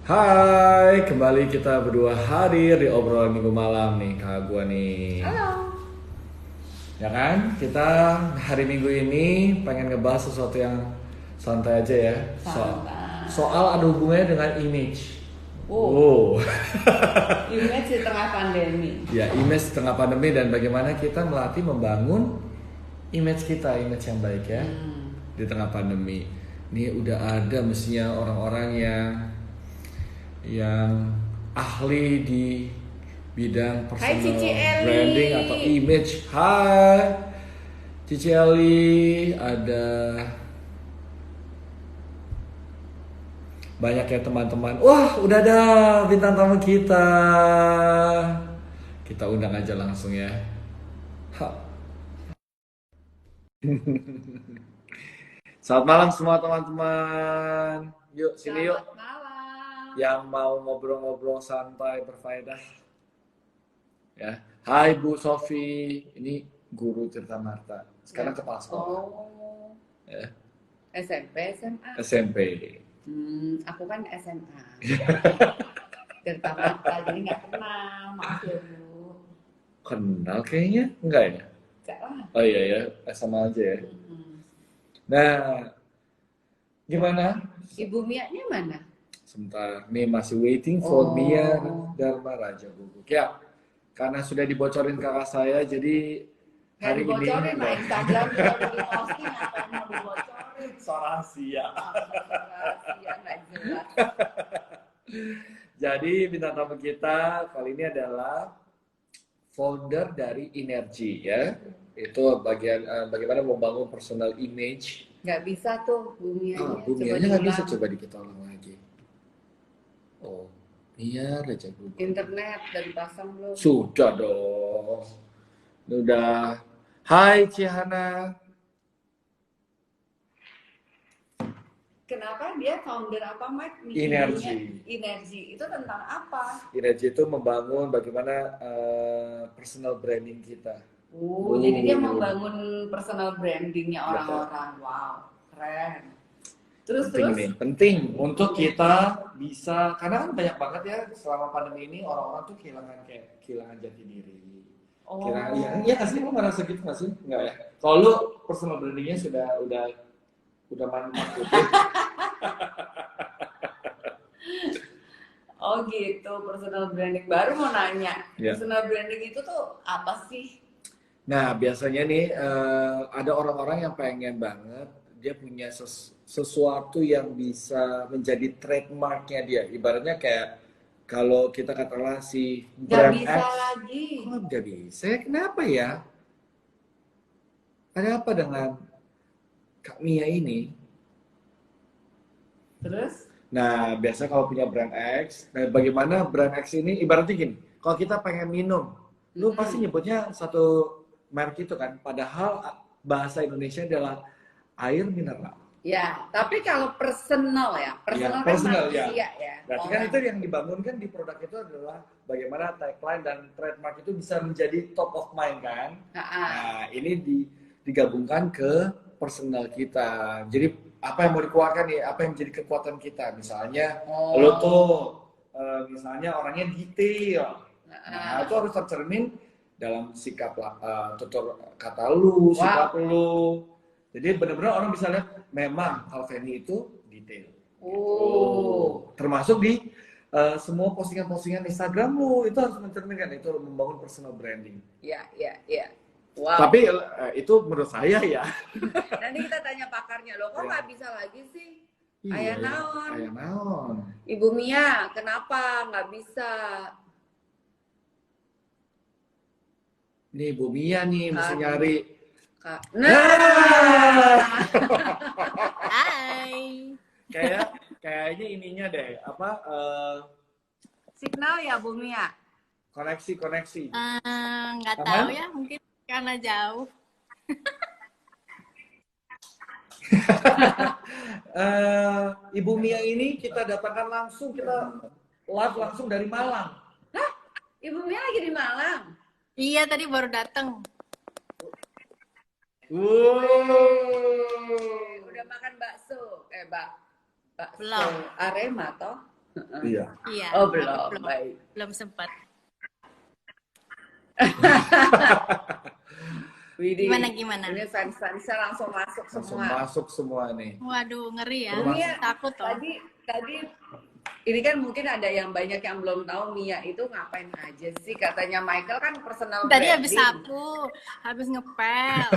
Hai, kembali kita berdua hadir di obrolan minggu malam nih, kak gua nih. Halo. Ya kan? Kita hari minggu ini pengen ngebahas sesuatu yang santai aja ya. Santai. Soal ada hubungannya dengan image. Oh, Wow. image di tengah pandemi. Ya, image tengah pandemi dan bagaimana kita melatih membangun image kita, image yang baik ya di tengah pandemi. Ini udah ada mestinya orang-orang yang ahli di bidang Hai Cici personal branding atau Eli. image. Hai Cici Ali, ada banyak ya teman-teman. Wah, udah ada bintang tamu kita. Kita undang aja langsung ya. Ha. Selamat malam semua teman-teman. Yuk sini yuk. Selamat malam. Yang mau ngobrol-ngobrol santai berfaedah ya. Hai Bu Sofi, ini guru Tirta Marta. Sekarang Ya. kepala sekolah. Oh, Ya. SMP, SMA. SMP. Aku kan SMA. Tirta Mata, jadi nggak kenal. Maaf ya Bu. Kenal kayaknya? Enggak ya? Enggak lah. Oh iya ya, sama aja ya. Mm-mm. Nah, gimana? Ibu Mia-nya mana? Sebentar, nih masih waiting for Mia Oh, Dharma Raja Guguk. Ya, karena sudah dibocorin kakak saya, jadi nggak hari ini dibocorin lah enggak. Instagram juga udah di posting apa yang mau dibocorin? So rahasia. Rahasia nggak jelas. Jadi bintang tamu kita kali ini adalah founder dari Inergy ya. Itu bagaimana membangun personal image. Nggak bisa tuh bumianya, coba Bumianya nggak bisa, diulang. coba kita ulang lagi. Oh, biar aja Google. Internet udah dipasang belum? Sudah dong. Udah. Hai Cihana. Kenapa dia founder apa Mike? Nih, Inergy. Energi itu tentang apa? Inergy itu membangun bagaimana personal branding kita. Jadi dia membangun personal brandingnya Betul. orang-orang. Wow, keren. Terus Penting terus nih, penting untuk kita bisa, karena kan banyak banget ya selama pandemi ini orang-orang tuh kehilangan jati diri. Kehilangan, oh, iya nggak sih, lu merasa gitu nggak sih? Nggak ya? Kalau lu personal brandingnya udah mantap gitu. oh gitu, personal branding. Baru mau nanya, Ya. personal branding itu tuh apa sih? Nah, biasanya nih ada orang-orang yang pengen banget dia punya sesuatu yang bisa menjadi trademarknya dia. Ibaratnya kayak kalau kita katakanlah si Nggak brand bisa X, lagi. kok nggak bisa? Kenapa ya? Ada apa dengan Kak Mia ini? Terus? Nah, biasa kalau punya brand X, nah bagaimana brand X ini ibaratnya gini, kalau kita pengen minum, lu pasti nyebutnya satu merek itu kan, padahal bahasa Indonesia adalah air mineral. Ya, tapi kalau personal ya, personal kan Personal ya. manusia ya. Berarti kan itu yang dibangunkan di produk itu adalah bagaimana tagline dan trademark itu bisa menjadi top of mind kan. Nah, ini digabungkan ke personal kita. Jadi apa yang mau dikeluarkan nih, apa yang menjadi kekuatan kita. Misalnya lo tuh misalnya orangnya detail. Nah, itu harus tercermin dalam sikap tutur kata lu, sikap lu. Jadi benar-benar orang bisa lihat memang Alveni itu detail. Termasuk di semua postingan-postingan Instagram lu itu harus mencerminkan, itu membangun personal branding. Iya, iya, iya. Wow. Tapi itu menurut saya ya. Nanti kita tanya pakarnya loh, kok nggak bisa lagi sih? Iya, Ayah naon. Ayah naon. Ibu Mia, kenapa nggak bisa? Nih Bu Mia nih mesti nyari. Nah. Hai. Kayaknya ininya deh, apa Signal ya Bu Mia? koneksi. Nggak tahu ya, mungkin karena jauh. Ibu Mia ini kita datangkan langsung, kita live langsung dari Malang. Hah? Ibu Mia lagi di Malang? Iya, tadi baru datang. Udah makan bakso? Bakso Belum. Arema toh? Iya. Iya. Oh belum, baik. Belum sempat. Widih, Gimana? ini fans-fansnya langsung masuk Langsung semua. masuk semua nih. Waduh, ngeri ya. Mia, Takut toh. Tadi ini kan mungkin ada yang banyak yang belum tahu Mia itu ngapain aja sih. Katanya Michael kan personal Tadi branding. habis sapu, habis ngepel.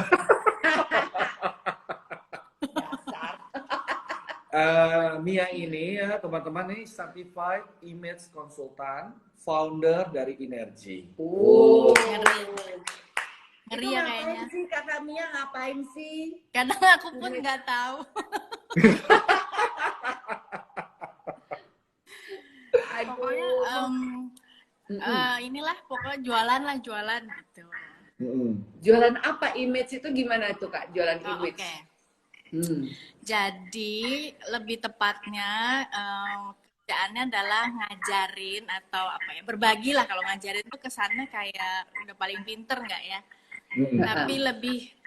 Mia ini ya teman-teman nih certified image consultant, founder dari Energy. Ngeri ya kayaknya. Sih kakak Mia ngapain sih? Kadang aku pun nggak tahu. Pokoknya inilah pokoknya jualan gitu. Jualan apa? Image itu gimana tuh Kak? Jualan image. Okay. Jadi lebih tepatnya kerjaannya adalah ngajarin atau apa ya, berbagi lah. Kalau ngajarin itu kesannya kayak udah paling pinter nggak ya? Tapi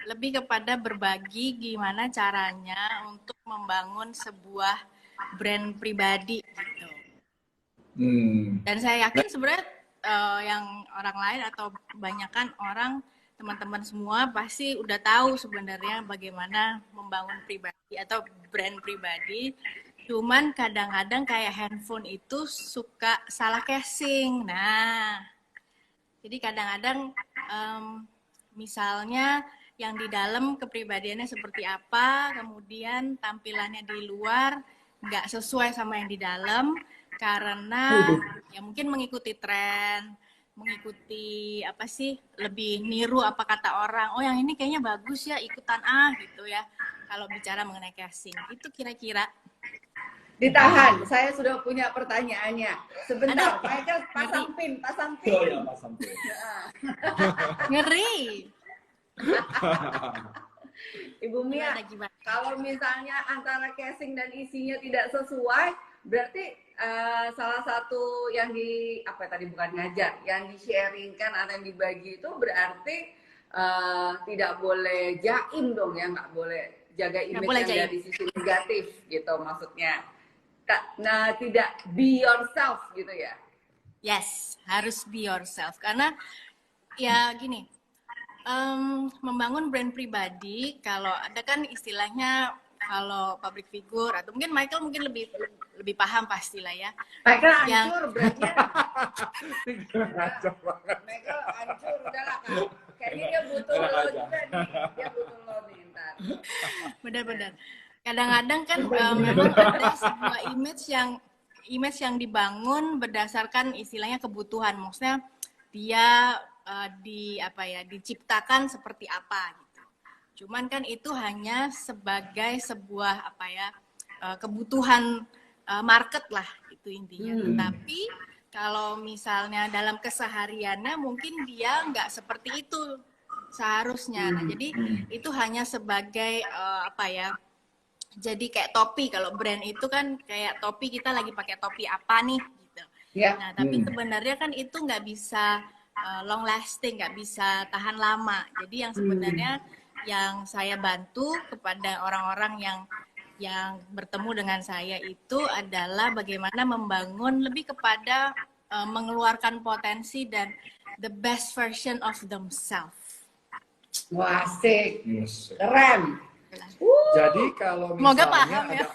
lebih kepada berbagi gimana caranya untuk membangun sebuah brand pribadi gitu. Dan saya yakin sebenarnya yang orang lain atau kebanyakan orang teman-teman semua pasti udah tahu sebenarnya bagaimana membangun pribadi atau brand pribadi. Cuman kadang-kadang kayak handphone itu suka salah casing. Nah, jadi kadang-kadang misalnya yang di dalam kepribadiannya seperti apa, kemudian tampilannya di luar nggak sesuai sama yang di dalam karena ya mungkin mengikuti tren, mengikuti apa sih, lebih niru apa kata orang. Oh yang ini kayaknya bagus ya, ikutan gitu ya. Kalau bicara mengenai casing, itu kira-kira. Ditahan, saya sudah punya pertanyaannya. Sebentar, Michael pasang pin. Oh ya, pasang pin. Ngeri. Ibu Mia, kalau misalnya antara casing dan isinya tidak sesuai, berarti salah satu yang bukan ngajar, yang di-sharingkan atau yang dibagi itu berarti tidak boleh jaim dong ya, nggak boleh jaga image yang dari sisi negatif gitu maksudnya. Nah, tidak be yourself gitu ya? Yes, harus be yourself. Karena ya gini, membangun brand pribadi, kalau ada kan istilahnya kalau public figure atau mungkin Michael mungkin lebih paham pastilah ya. Michael hancur brandnya. Michael hancur udahlah Kak. Kayaknya dia butuh lo juga nih. Dia butuh lo nih ntar. Benar-benar. Kadang-kadang kan memang ada sebuah image yang dibangun berdasarkan istilahnya kebutuhan. Maksudnya dia diciptakan seperti apa gitu. Cuman kan itu hanya sebagai sebuah kebutuhan market lah itu intinya. Tapi kalau misalnya dalam kesehariannya mungkin dia nggak seperti itu seharusnya. Nah, jadi itu hanya sebagai jadi kayak topi. Kalau brand itu kan kayak topi, kita lagi pakai topi apa nih gitu. Yeah. Nah, tapi sebenarnya kan itu nggak bisa long lasting, nggak bisa tahan lama. Jadi yang sebenarnya yang saya bantu kepada orang-orang yang bertemu dengan saya itu adalah bagaimana membangun lebih kepada mengeluarkan potensi dan the best version of themselves. Wah, asik. Keren. Jadi kalau misalnya paham, ya.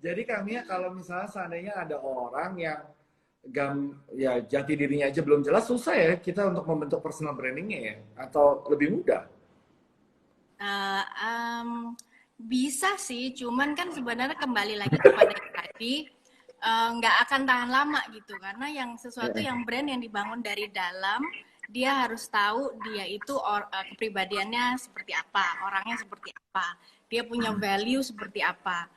Jadi kalau misalnya seandainya ada orang yang jati dirinya aja belum jelas, susah ya kita untuk membentuk personal brandingnya ya, atau lebih mudah? Bisa sih, cuman kan sebenarnya kembali lagi kepada yang tadi, nggak akan tahan lama gitu, karena yang sesuatu yang brand yang dibangun dari dalam, dia harus tahu dia itu kepribadiannya seperti apa, orangnya seperti apa, dia punya value seperti apa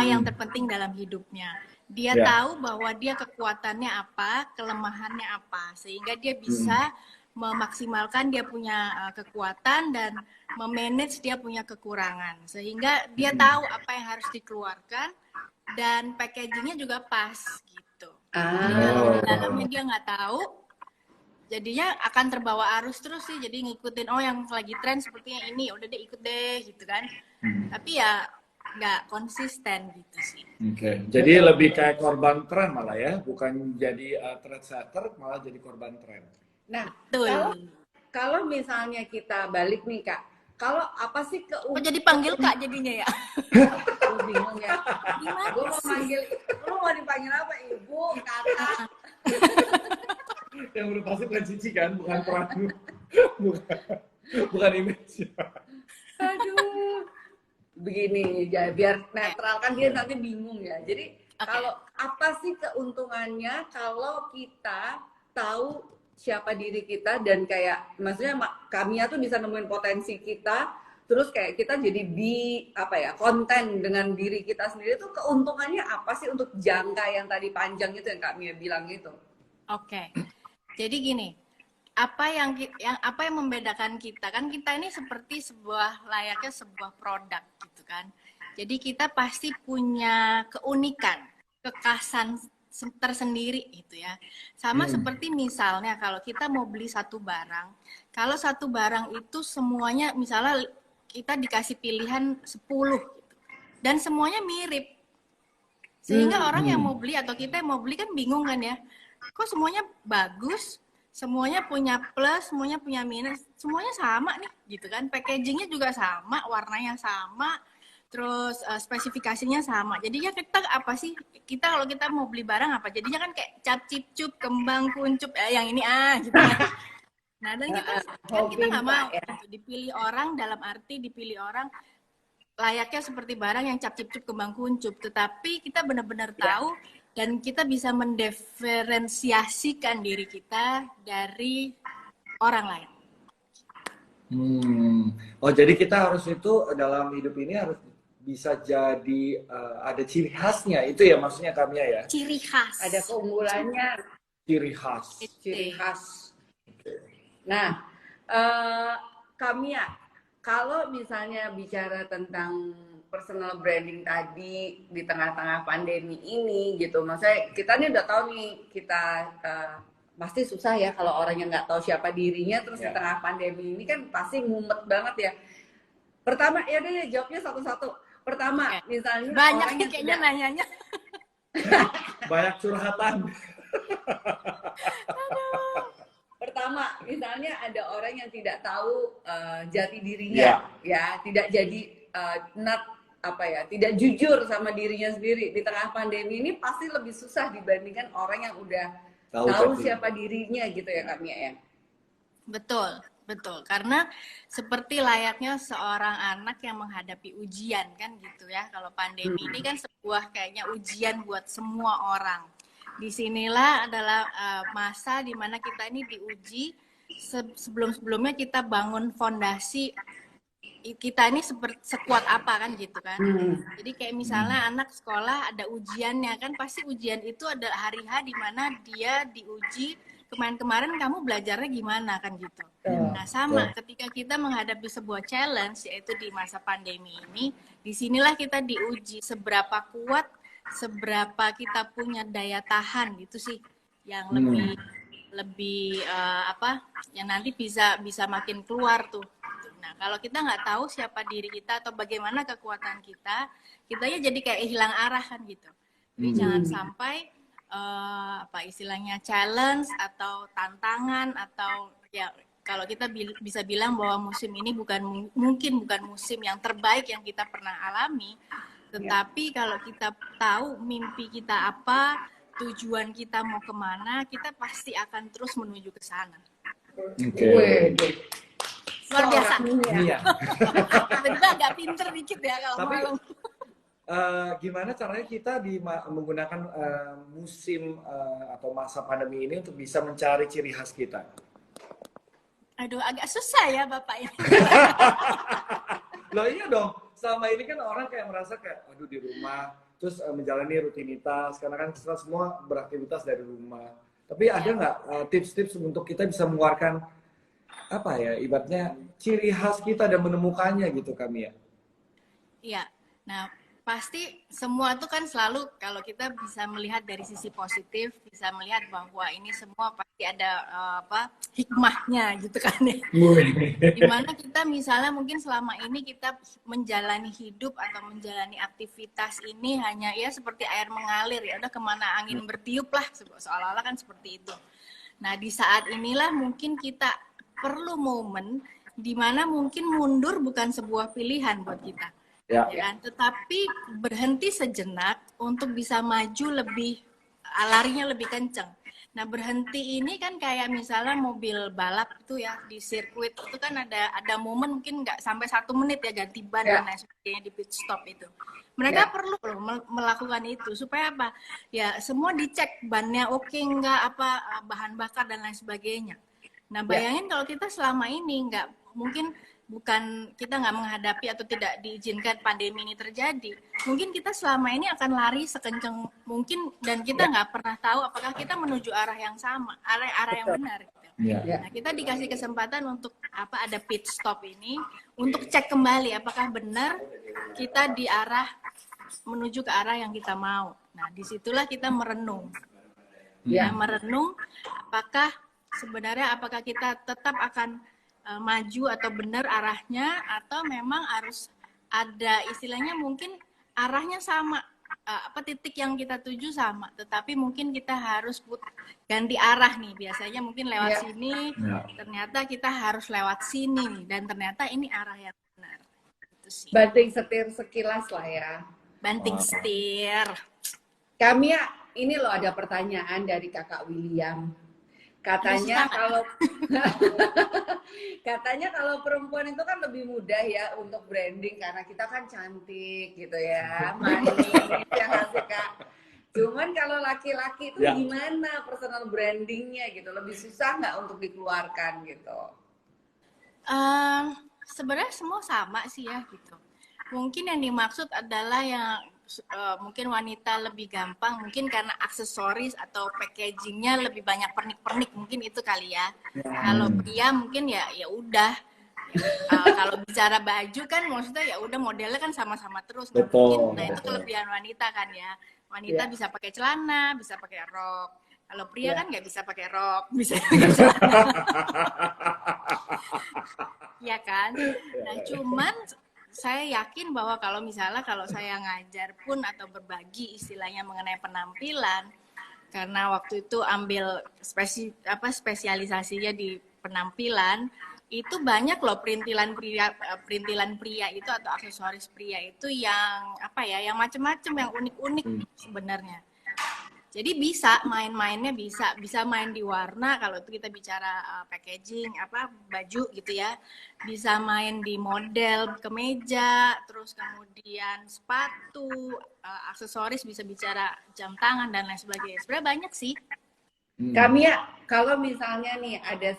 yang terpenting dalam hidupnya. Dia tahu bahwa dia kekuatannya apa, kelemahannya apa, sehingga dia bisa memaksimalkan dia punya kekuatan dan memanage dia punya kekurangan, sehingga dia tahu apa yang harus dikeluarkan dan packagingnya juga pas gitu. Kalau di dalamnya dia nggak tahu, jadinya akan terbawa arus terus sih, jadi ngikutin yang lagi tren sepertinya ini, udah deh ikut deh gitu kan. Tapi ya nggak konsisten gitu sih. Oke, jadi lebih kayak korban tren malah ya, bukan jadi trendsetter, malah jadi korban tren. Nah, kalau misalnya kita balik nih Kak, kalau apa sih Kok jadi panggil Kak jadinya ya? Gue bingung ya. Gue mau manggil, lu mau dipanggil apa? Ibu, kakak? Yang udah pasti bukan Cici kan, bukan peran, bukan image. Aduh, begini ya, biar netral kan dia nanti bingung ya. Jadi kalau apa sih keuntungannya kalau kita tahu siapa diri kita dan kayak maksudnya Kamia tuh bisa nemuin potensi kita, terus kayak kita jadi konten dengan diri kita sendiri tuh keuntungannya apa sih untuk jangka yang tadi panjang itu yang Kamia bilang itu? Oke. Jadi gini, apa yang membedakan kita kan, kita ini seperti layaknya sebuah produk gitu kan. Jadi kita pasti punya keunikan, kekhasan tersendiri gitu ya. Sama seperti misalnya kalau kita mau beli satu barang, kalau satu barang itu semuanya misalnya kita dikasih pilihan 10 gitu, dan semuanya mirip. Sehingga orang yang mau beli atau kita yang mau beli kan bingung kan ya. Kok semuanya bagus, semuanya punya plus, semuanya punya minus, semuanya sama nih gitu kan. Packagingnya juga sama, warnanya sama, terus spesifikasinya sama. Jadinya kita apa sih? Kita kalau kita mau beli barang apa? Jadinya kan kayak cap cip cup, kembang kuncup, yang ini gitu kan. Nah, dan kita nggak mau gitu. Dipilih orang dalam arti dipilih orang layaknya seperti barang yang cap cip cup, kembang kuncup. Tetapi kita benar-benar tahu dan kita bisa mendiferensiasikan diri kita dari orang lain. Oh, jadi kita harus itu dalam hidup ini harus bisa jadi ada ciri khasnya, itu ya maksudnya Kamia ya? Ciri khas. Ada keunggulannya. Ciri khas. Ciri khas. Nah, Kamia, kalau misalnya bicara tentang personal branding tadi di tengah-tengah pandemi ini gitu, maksudnya kita nih udah tahu nih kita pasti susah ya kalau orang yang nggak tahu siapa dirinya terus di tengah pandemi ini kan pasti mumet banget ya. Pertama ya deh jawabnya satu-satu. Pertama, misalnya banyak orang yang kayaknya nanyanya. Banyak curhatan. Pertama, misalnya ada orang yang tidak tahu jati dirinya, ya tidak jadi tidak jujur sama dirinya sendiri di tengah pandemi ini pasti lebih susah dibandingkan orang yang udah tahu siapa dirinya gitu ya Kak Mia ya. Betul. Karena seperti layaknya seorang anak yang menghadapi ujian kan gitu ya. Kalau pandemi ini kan sebuah kayaknya ujian buat semua orang. Disinilah adalah masa dimana kita ini diuji sebelum-sebelumnya kita bangun fondasi kita ini sekuat apa kan gitu kan. Jadi kayak misalnya anak sekolah ada ujiannya kan, pasti ujian itu ada hari H di mana dia diuji kemarin kamu belajarnya gimana kan gitu. Nah sama ketika kita menghadapi sebuah challenge yaitu di masa pandemi ini, disinilah kita diuji seberapa kuat, seberapa kita punya daya tahan gitu sih yang lebih yang nanti bisa makin keluar tuh. Nah kalau kita nggak tahu siapa diri kita atau bagaimana kekuatan kita ya jadi kayak hilang arah kan gitu. Jadi jangan sampai istilahnya challenge atau tantangan atau ya kalau kita bisa bilang bahwa musim ini mungkin bukan musim yang terbaik yang kita pernah alami, tetapi kalau kita tahu mimpi kita apa, tujuan kita mau kemana, kita pasti akan terus menuju ke sana. Luar biasa. Iya. Tiba-tiba agak pinter dikit ya kalau malam. Gimana caranya kita menggunakan musim atau masa pandemi ini untuk bisa mencari ciri khas kita? Aduh, agak susah ya Bapak ini. Loh iya dong, selama ini kan orang kayak merasa kayak, aduh di rumah, terus menjalani rutinitas, karena kan kita semua beraktivitas dari rumah. Tapi ada nggak tips-tips untuk kita bisa mengeluarkan, ibaratnya ciri khas kita dan menemukannya gitu Kamia? Iya, nah pasti semua itu kan selalu kalau kita bisa melihat dari sisi positif, bisa melihat bahwa ini semua pasti ada hikmahnya gitu kan ya. Dimana kita misalnya mungkin selama ini kita menjalani hidup atau menjalani aktivitas ini hanya ya seperti air mengalir, ya udah kemana angin bertiup lah, seolah-olah kan seperti itu. Nah di saat inilah mungkin kita perlu momen di mana mungkin mundur bukan sebuah pilihan buat kita. Ya kan? Tetapi berhenti sejenak untuk bisa maju lebih, larinya lebih kenceng. Nah berhenti ini kan kayak misalnya mobil balap itu ya di sirkuit itu kan ada momen mungkin nggak sampai 1 menit ya ganti ban dan lain sebagainya di pit stop itu. Mereka perlu loh melakukan itu supaya apa? Ya semua dicek bannya oke nggak, apa bahan bakar dan lain sebagainya. Nah bayangin kalau kita selama ini nggak mungkin bukan kita nggak menghadapi atau tidak diizinkan pandemi ini terjadi, mungkin kita selama ini akan lari sekencang mungkin dan kita nggak pernah tahu apakah kita menuju arah yang sama, arah yang benar. Gitu. Nah kita dikasih kesempatan untuk ada pit stop ini untuk cek kembali apakah benar kita di arah menuju ke arah yang kita mau. Nah disitulah kita merenung, merenung apakah kita tetap akan maju atau benar arahnya atau memang harus ada istilahnya mungkin arahnya sama, titik yang kita tuju sama, tetapi mungkin kita harus ganti arah nih, biasanya mungkin lewat sini, ternyata kita harus lewat sini dan ternyata ini arah yang benar. Itu sih. Banting setir sekilas lah ya. Banting setir. Kami ini loh ada pertanyaan dari Kakak William. Katanya kalau perempuan itu kan lebih mudah ya untuk branding karena kita kan cantik gitu ya, manis ya kasih Kak. Cuman kalau laki-laki itu gimana personal brandingnya gitu, lebih susah nggak untuk dikeluarkan gitu? Sebenarnya semua sama sih ya gitu. Mungkin yang dimaksud adalah yang mungkin wanita lebih gampang, mungkin karena aksesoris atau packagingnya lebih banyak pernik-pernik, mungkin itu kali ya. Kalau pria mungkin ya udah. Kalau bicara baju kan maksudnya ya udah modelnya kan sama-sama terus. Mungkin, nah itu kelebihan wanita kan ya. Wanita bisa pakai celana, bisa pakai rok. Kalau pria kan nggak bisa pakai rok, bisa pakai celana. Ya kan? Nah cuman saya yakin bahwa kalau saya ngajar pun atau berbagi istilahnya mengenai penampilan, karena waktu itu ambil spesialisasinya di penampilan, itu banyak loh perintilan pria itu atau aksesoris pria itu yang yang macam-macam, yang unik-unik sebenarnya. Jadi bisa main-mainnya, bisa main di warna kalau itu kita bicara packaging baju gitu ya, bisa main di model kemeja, terus kemudian sepatu, aksesoris, bisa bicara jam tangan dan lain sebagainya. Sebenarnya banyak sih. Kami kalau misalnya nih ada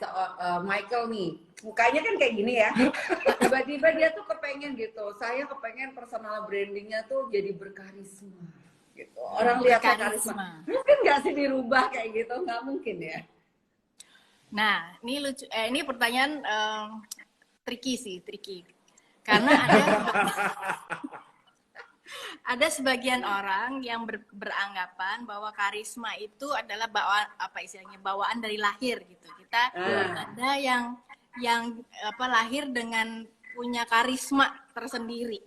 Michael nih, mukanya kan kayak gini ya, tiba-tiba dia tuh kepengen gitu, saya kepengen personal brandingnya tuh jadi berkarisma. Gitu. Orang lihat karisma. Mungkin nggak sih dirubah kayak gitu? Nggak mungkin ya. Nah, ini lucu. Ini pertanyaan tricky. Karena ada sebagian orang yang beranggapan bahwa karisma itu adalah bawaan dari lahir gitu. Kita ada yang lahir dengan punya karisma tersendiri.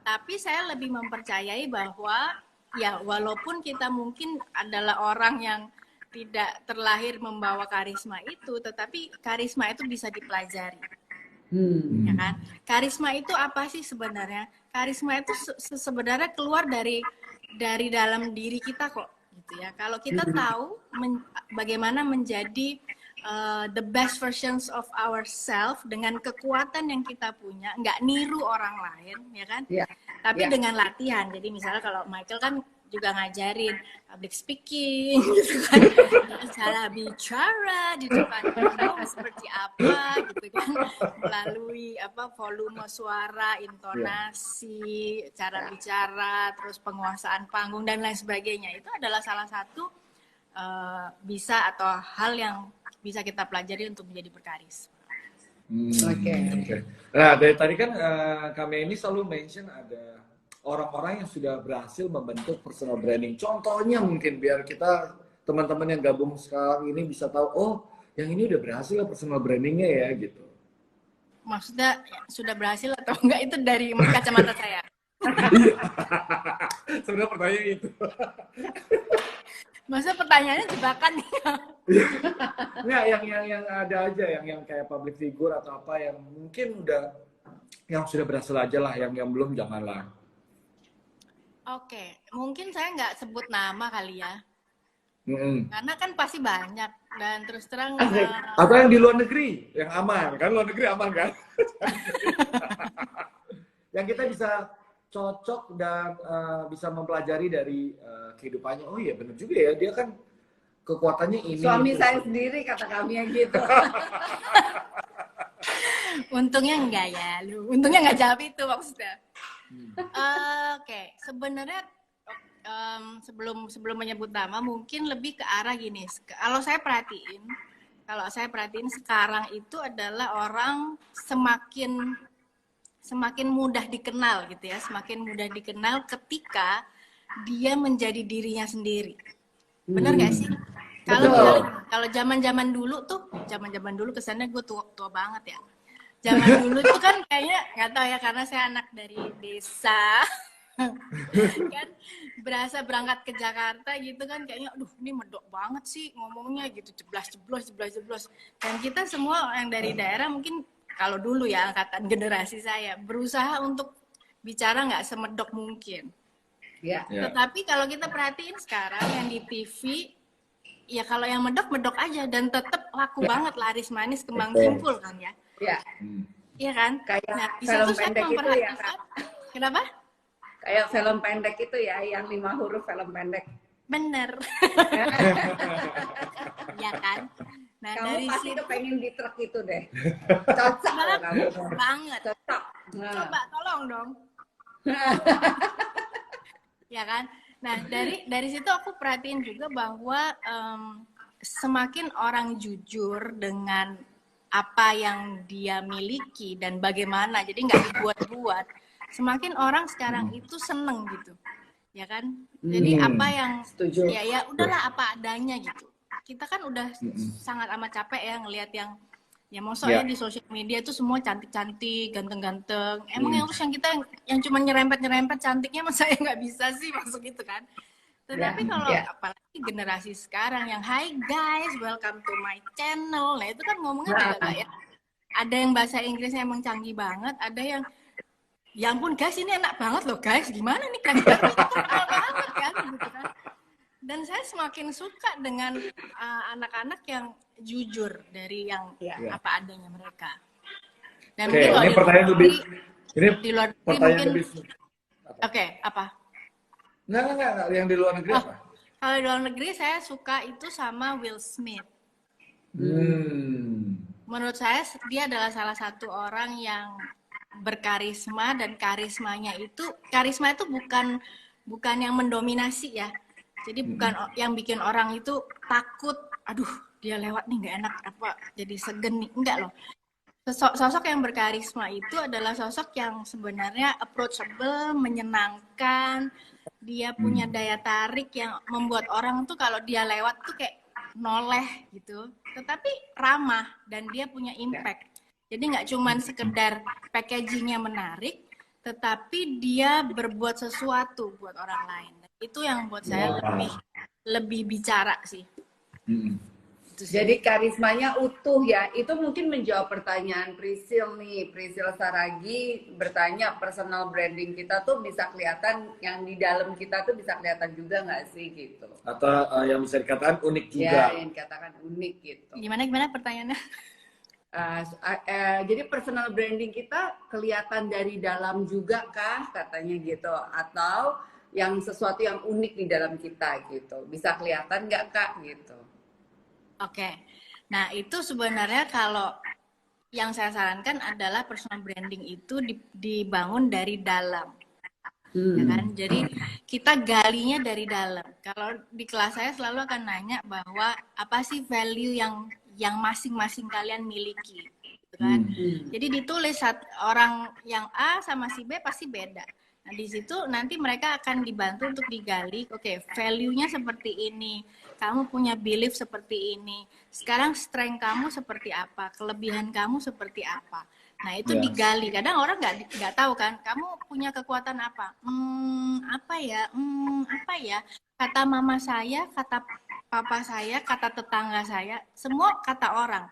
Tapi saya lebih mempercayai bahwa ya walaupun kita mungkin adalah orang yang tidak terlahir membawa karisma itu, tetapi karisma itu bisa dipelajari. Ya kan? Karisma itu apa sih sebenarnya? Karisma itu sebenarnya keluar dari dalam diri kita kok, gitu ya. Kalau kita tahu bagaimana menjadi the best versions of ourselves dengan kekuatan yang kita punya, nggak niru orang lain, ya kan? Tapi dengan latihan. Jadi misalnya kalau Michael kan juga ngajarin public speaking, gitu kan, cara bicara di depan umum seperti apa, gitu kan, melalui volume suara, intonasi, cara bicara, terus penguasaan panggung dan lain sebagainya. Itu adalah salah satu bisa atau hal yang bisa kita pelajari untuk menjadi berkarisma. Oke. Nah dari tadi kan kami ini selalu mention ada orang-orang yang sudah berhasil membentuk personal branding. Contohnya mungkin biar kita teman-teman yang gabung sekarang ini bisa tahu, oh yang ini udah berhasil personal brandingnya ya gitu. Maksudnya sudah berhasil atau enggak itu dari kacamata saya? Sebenarnya pertanyaan itu. Maksudnya pertanyaannya jebakan nih. Nggak, yang ada aja, yang kayak public figure atau apa yang mungkin udah, yang sudah berhasil aja lah, yang belum janganlah. Oke, mungkin saya nggak sebut nama kali ya. Karena kan pasti banyak dan terus terang atau yang di luar negeri yang aman kan, luar negeri aman kan. Yang kita bisa cocok dan bisa mempelajari dari kehidupannya. Oh iya benar juga ya, dia kan kekuatannya ini. Suami saya sendiri kata kami yang gitu. Untungnya enggak ya, lu. Untungnya nggak jawab itu maksudnya. Oke, sebenarnya sebelum menyebut nama mungkin lebih ke arah gini. Kalau saya perhatiin sekarang itu adalah orang semakin mudah dikenal gitu ya, semakin mudah dikenal ketika dia menjadi dirinya sendiri. Benar nggak sih? Kalau zaman dulu kesannya gue tua banget ya. Zaman dulu tuh kan kayaknya nggak tahu ya, karena saya anak dari desa. Kan berasa berangkat ke Jakarta gitu kan kayaknya aduh ini medok banget sih ngomongnya gitu, jeblas. Dan kita semua yang dari daerah mungkin kalau dulu ya angkatan generasi saya berusaha untuk bicara nggak semedok mungkin. Ya. Tetapi kalau kita perhatiin sekarang yang di TV ya kalau yang medok aja dan tetap laku banget, laris manis, kembang simpul kan ya. Iya. Iya kan? Kayak nah, di situ saya memperhatikan. Ya, kenapa? Kayak film pendek itu ya, yang 5 huruf film pendek. Bener. Ya kan? Nah, kamu dari pasti situ pengen di truk itu deh. Cocok kamu. Banget. Cocok. Nah. Coba tolong dong. Ya kan? Nah, dari situ aku perhatiin juga bahwa semakin orang jujur dengan apa yang dia miliki dan bagaimana, jadi nggak dibuat-buat, semakin orang sekarang itu seneng gitu, ya kan? Jadi apa yang setuju. ya udahlah apa adanya gitu. Kita kan udah sangat amat capek ya ngelihat yang ya maksudnya di sosial media itu semua cantik-cantik, ganteng-ganteng. Emang yang terus yang kita yang cuma nyerempet cantiknya masa saya nggak bisa sih masuk gitu kan? Tetapi kalau apalagi generasi sekarang yang hi guys, welcome to my channel. Nah itu kan ngomongnya juga kayak ada yang bahasa Inggrisnya emang canggih banget, ada yang ya ampun guys ini enak banget loh guys, gimana nih kan banget kan gitu kan. Dan saya semakin suka dengan anak-anak yang jujur dari yang apa adanya mereka. Dan ini pertanyaan lebih di luar negeri mungkin apa? Nggak. Yang di luar negeri apa? Kalau di luar negeri saya suka itu sama Will Smith. Menurut saya dia adalah salah satu orang yang berkarisma, dan karisma itu bukan yang mendominasi ya. Jadi bukan yang bikin orang itu takut, aduh dia lewat nih nggak enak apa jadi segen nih, enggak loh. Sosok yang berkarisma itu adalah sosok yang sebenarnya approachable, menyenangkan. Dia punya daya tarik yang membuat orang tuh kalau dia lewat tuh kayak noleh gitu. Tetapi ramah dan dia punya impact. Jadi nggak cuman sekedar packagingnya menarik, tetapi dia berbuat sesuatu buat orang lain. Dan itu yang buat saya lebih bicara sih. Jadi karismanya utuh ya. Itu mungkin menjawab pertanyaan Prisil nih. Prisil Saragi bertanya, personal branding kita tuh bisa kelihatan, yang di dalam kita tuh bisa kelihatan juga nggak sih gitu. Atau yang bisa dikatakan unik juga. Ya, yang dikatakan unik gitu. Gimana pertanyaannya? Jadi personal branding kita kelihatan dari dalam juga kah katanya gitu. Atau yang sesuatu yang unik di dalam kita gitu. Bisa kelihatan nggak Kak gitu. Oke, nah itu sebenarnya kalau yang saya sarankan adalah personal branding itu dibangun dari dalam, ya kan? Jadi kita galinya dari dalam. Kalau di kelas saya selalu akan nanya bahwa apa sih value yang masing-masing kalian miliki, gitu kan? Jadi ditulis orang yang A sama si B pasti beda. Nah, di situ nanti mereka akan dibantu untuk digali, oke, value-nya seperti ini, kamu punya belief seperti ini, sekarang strength kamu seperti apa, kelebihan kamu seperti apa. Nah, itu digali. Kadang orang nggak tahu kan, kamu punya kekuatan apa? Apa ya? Kata mama saya, kata papa saya, kata tetangga saya, semua kata orang.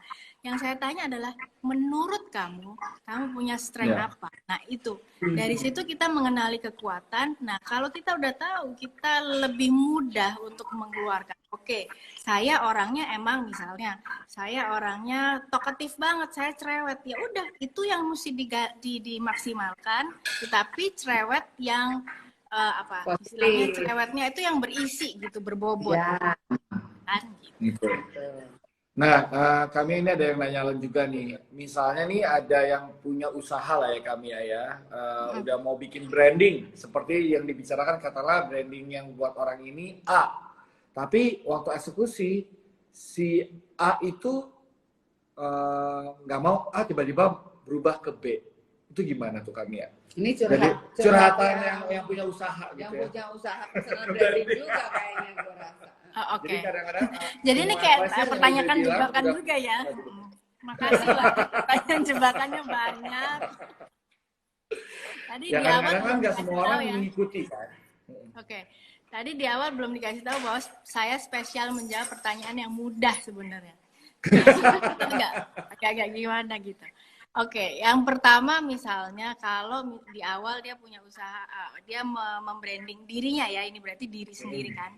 Yang saya tanya adalah, menurut kamu punya strength apa? Nah, itu. Dari situ kita mengenali kekuatan. Nah, kalau kita udah tahu, kita lebih mudah untuk mengeluarkan. Oke, saya orangnya emang misalnya, saya orangnya talkative banget, saya cerewet. Ya udah, itu yang mesti dimaksimalkan. Tetapi cerewet yang istilahnya cerewetnya itu yang berisi gitu, berbobot. Kan gitu. Nah, kami ini ada yang nanya juga nih. Misalnya nih ada yang punya usaha lah ya kami ya. Udah mau bikin branding. Seperti yang dibicarakan katalah branding yang buat orang ini A. Tapi waktu eksekusi, si A itu nggak mau A, tiba-tiba berubah ke B. Itu gimana tuh kami ya? Ini curhatan yang punya usaha yang gitu ya. Punya usaha personal branding juga kayaknya gue rasa. Oke. Jadi kadang-kadang jadi ini kayak pertanyaan jebakan juga ya. Makasih lah, pertanyaan jebakannya banyak. Tadi ya di awal kan nggak semua orang mengikuti kan. Oke. Tadi di awal belum dikasih tahu bahwa saya spesial menjawab pertanyaan yang mudah sebenarnya. Enggak, agak gimana gitu. Oke, yang pertama misalnya kalau di awal dia punya usaha, dia membranding dirinya ya, ini berarti diri sendiri kan.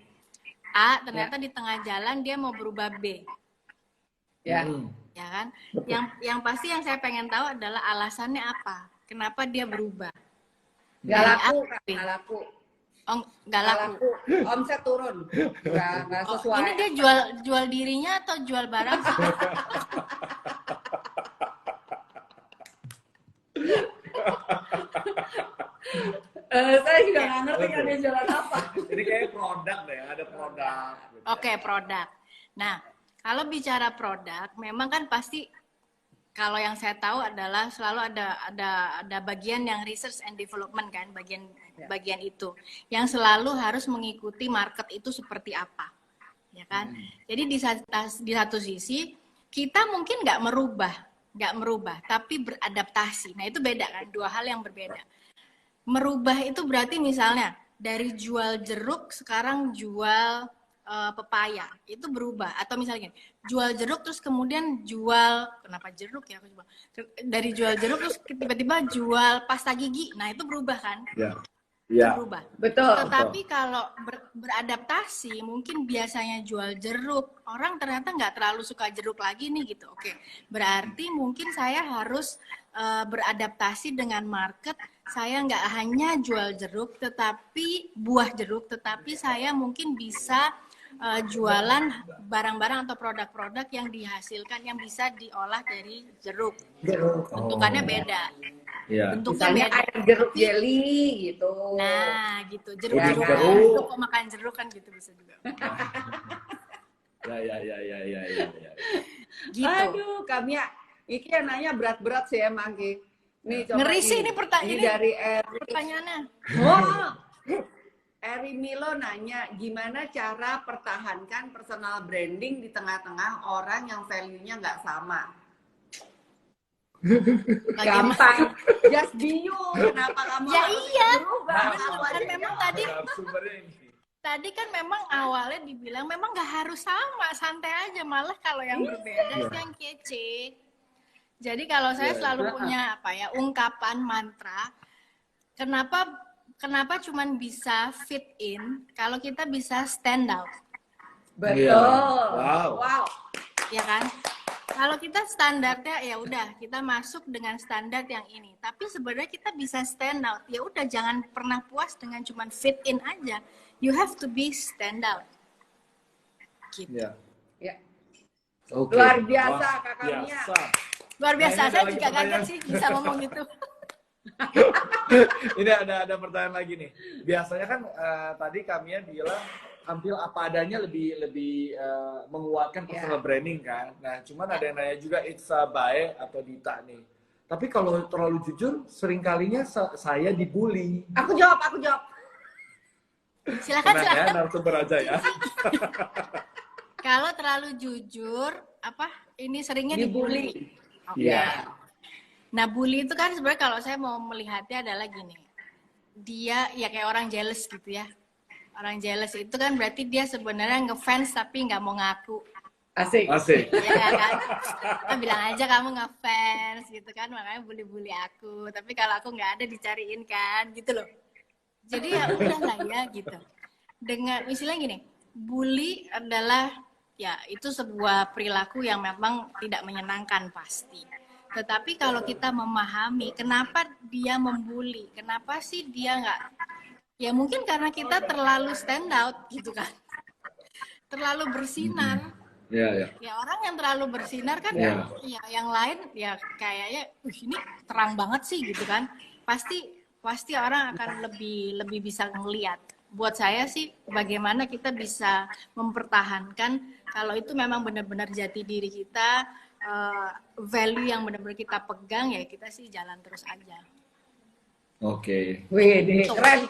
A, ternyata di tengah jalan dia mau berubah B. Ya kan? Yang pasti yang saya pengen tahu adalah alasannya apa? Kenapa dia berubah? Gak laku. Oh, nggak laku. Omset turun. Nggak sesuai. Ini dia jual dirinya atau jual barang sih? Saya juga nggak ngerti kan dia jualan apa. Jadi kayak produk deh, ada produk. Oke, produk. Nah, kalau bicara produk, memang kan pasti kalau yang saya tahu adalah selalu ada bagian yang research and development kan, bagian itu yang selalu harus mengikuti market itu seperti apa, ya kan? Jadi di satu sisi kita mungkin nggak merubah, tapi beradaptasi. Nah itu beda kan, dua hal yang berbeda. Merubah itu berarti misalnya dari jual jeruk sekarang jual pepaya, itu berubah. Atau misalnya jual jeruk terus kemudian jual, kenapa jeruk ya? Dari jual jeruk terus tiba-tiba jual pasta gigi, nah itu berubah kan? Ya. Berubah. Betul. Tetapi kalau beradaptasi, mungkin biasanya jual jeruk, orang ternyata nggak terlalu suka jeruk lagi nih gitu. Oke, berarti mungkin saya harus beradaptasi dengan market. Saya nggak hanya jual jeruk, tetapi buah jeruk, tetapi saya mungkin bisa jualan barang-barang atau produk-produk yang dihasilkan yang bisa diolah dari jeruk. Bentukannya beda. Bentuknya air jeruk jelly gitu. Nah, gitu. Jeruk kok makan jeruk kan gitu bisa juga. Ya. Gitu. Aduh, kami iki yang nanya berat-berat sih emang Ki. Nih coba. Ngeri sih ini pertanyaan ini dari pertanyaannya. Eri Milo nanya, gimana cara pertahankan personal branding di tengah-tengah orang yang value-nya nggak sama? Gampang, just be you. Kenapa kamu kan memang tadi kan memang awalnya dibilang memang nggak harus sama, santai aja, malah kalau yang berbeda yang kece. Jadi kalau saya selalu punya ungkapan mantra, kenapa cuman bisa fit in kalau kita bisa stand out. Betul. Wow. Ya kan? Kalau kita standarnya ya udah kita masuk dengan standar yang ini. Tapi sebenarnya kita bisa stand out. Ya udah jangan pernah puas dengan cuman fit in aja. You have to be stand out. Gitu. Ya. Okay. Luar biasa kakaknya. Luar biasa. Saya juga kaget sih bisa ngomong gitu. Ini ada pertanyaan lagi nih. Biasanya kan tadi Kamia bilang tampil apa adanya lebih menguatkan personal branding kan. Nah, cuman ada yang nanya juga Itza Bae atau Dita nih. Tapi kalau terlalu jujur, sering kalinya saya dibully. Aku jawab. Silakan. Ya, narasumber aja ya. Kalau terlalu jujur, ini seringnya dibully. Iya. Yeah. Nah, bully itu kan sebenarnya kalau saya mau melihatnya adalah gini. Dia ya kayak orang jealous gitu ya. Orang jealous itu kan berarti dia sebenarnya ngefans tapi nggak mau ngaku. Asik. Ya kan? Kita bilang aja kamu ngefans gitu kan, makanya bully-bully aku. Tapi kalau aku nggak ada dicariin kan, gitu loh. Jadi ya udah lah ya gitu. Dengan istilahnya gini, bully adalah ya itu sebuah perilaku yang memang tidak menyenangkan pasti. Tetapi kalau kita memahami kenapa dia membuli, kenapa sih dia nggak, ya mungkin karena kita terlalu stand out gitu kan, terlalu bersinar. Ya orang yang terlalu bersinar kan ya yang lain ya kayaknya ini terang banget sih gitu kan, pasti orang akan lebih bisa ngelihat. Buat saya sih bagaimana kita bisa mempertahankan kalau itu memang benar-benar jati diri kita, value yang benar-benar kita pegang, ya kita sih jalan terus aja. Oke. Wih, keren.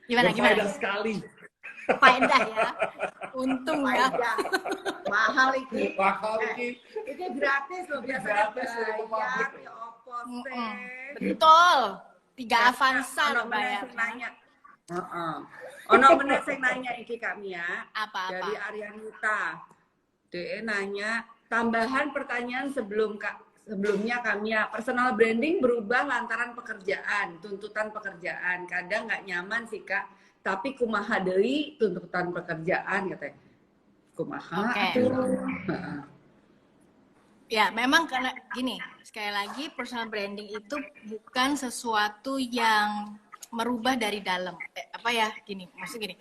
Gimana? Sekali. Faedah ya. Untung ya. Mahal iki. Ini gratis loh, biasanya bayar ya opo teh. Betul. 3 Avanza lo bayar. Ono meneh sing nanya iki kami ya. Apa? Dari Aryanita. DE nanya, tambahan pertanyaan sebelumnya kami ya, personal branding berubah lantaran pekerjaan, tuntutan pekerjaan. Kadang nggak nyaman sih Kak, tapi kumaha deui tuntutan pekerjaan katanya. Kumaha Ya, memang karena gini, sekali lagi personal branding itu bukan sesuatu yang merubah dari dalam. Maksud gini.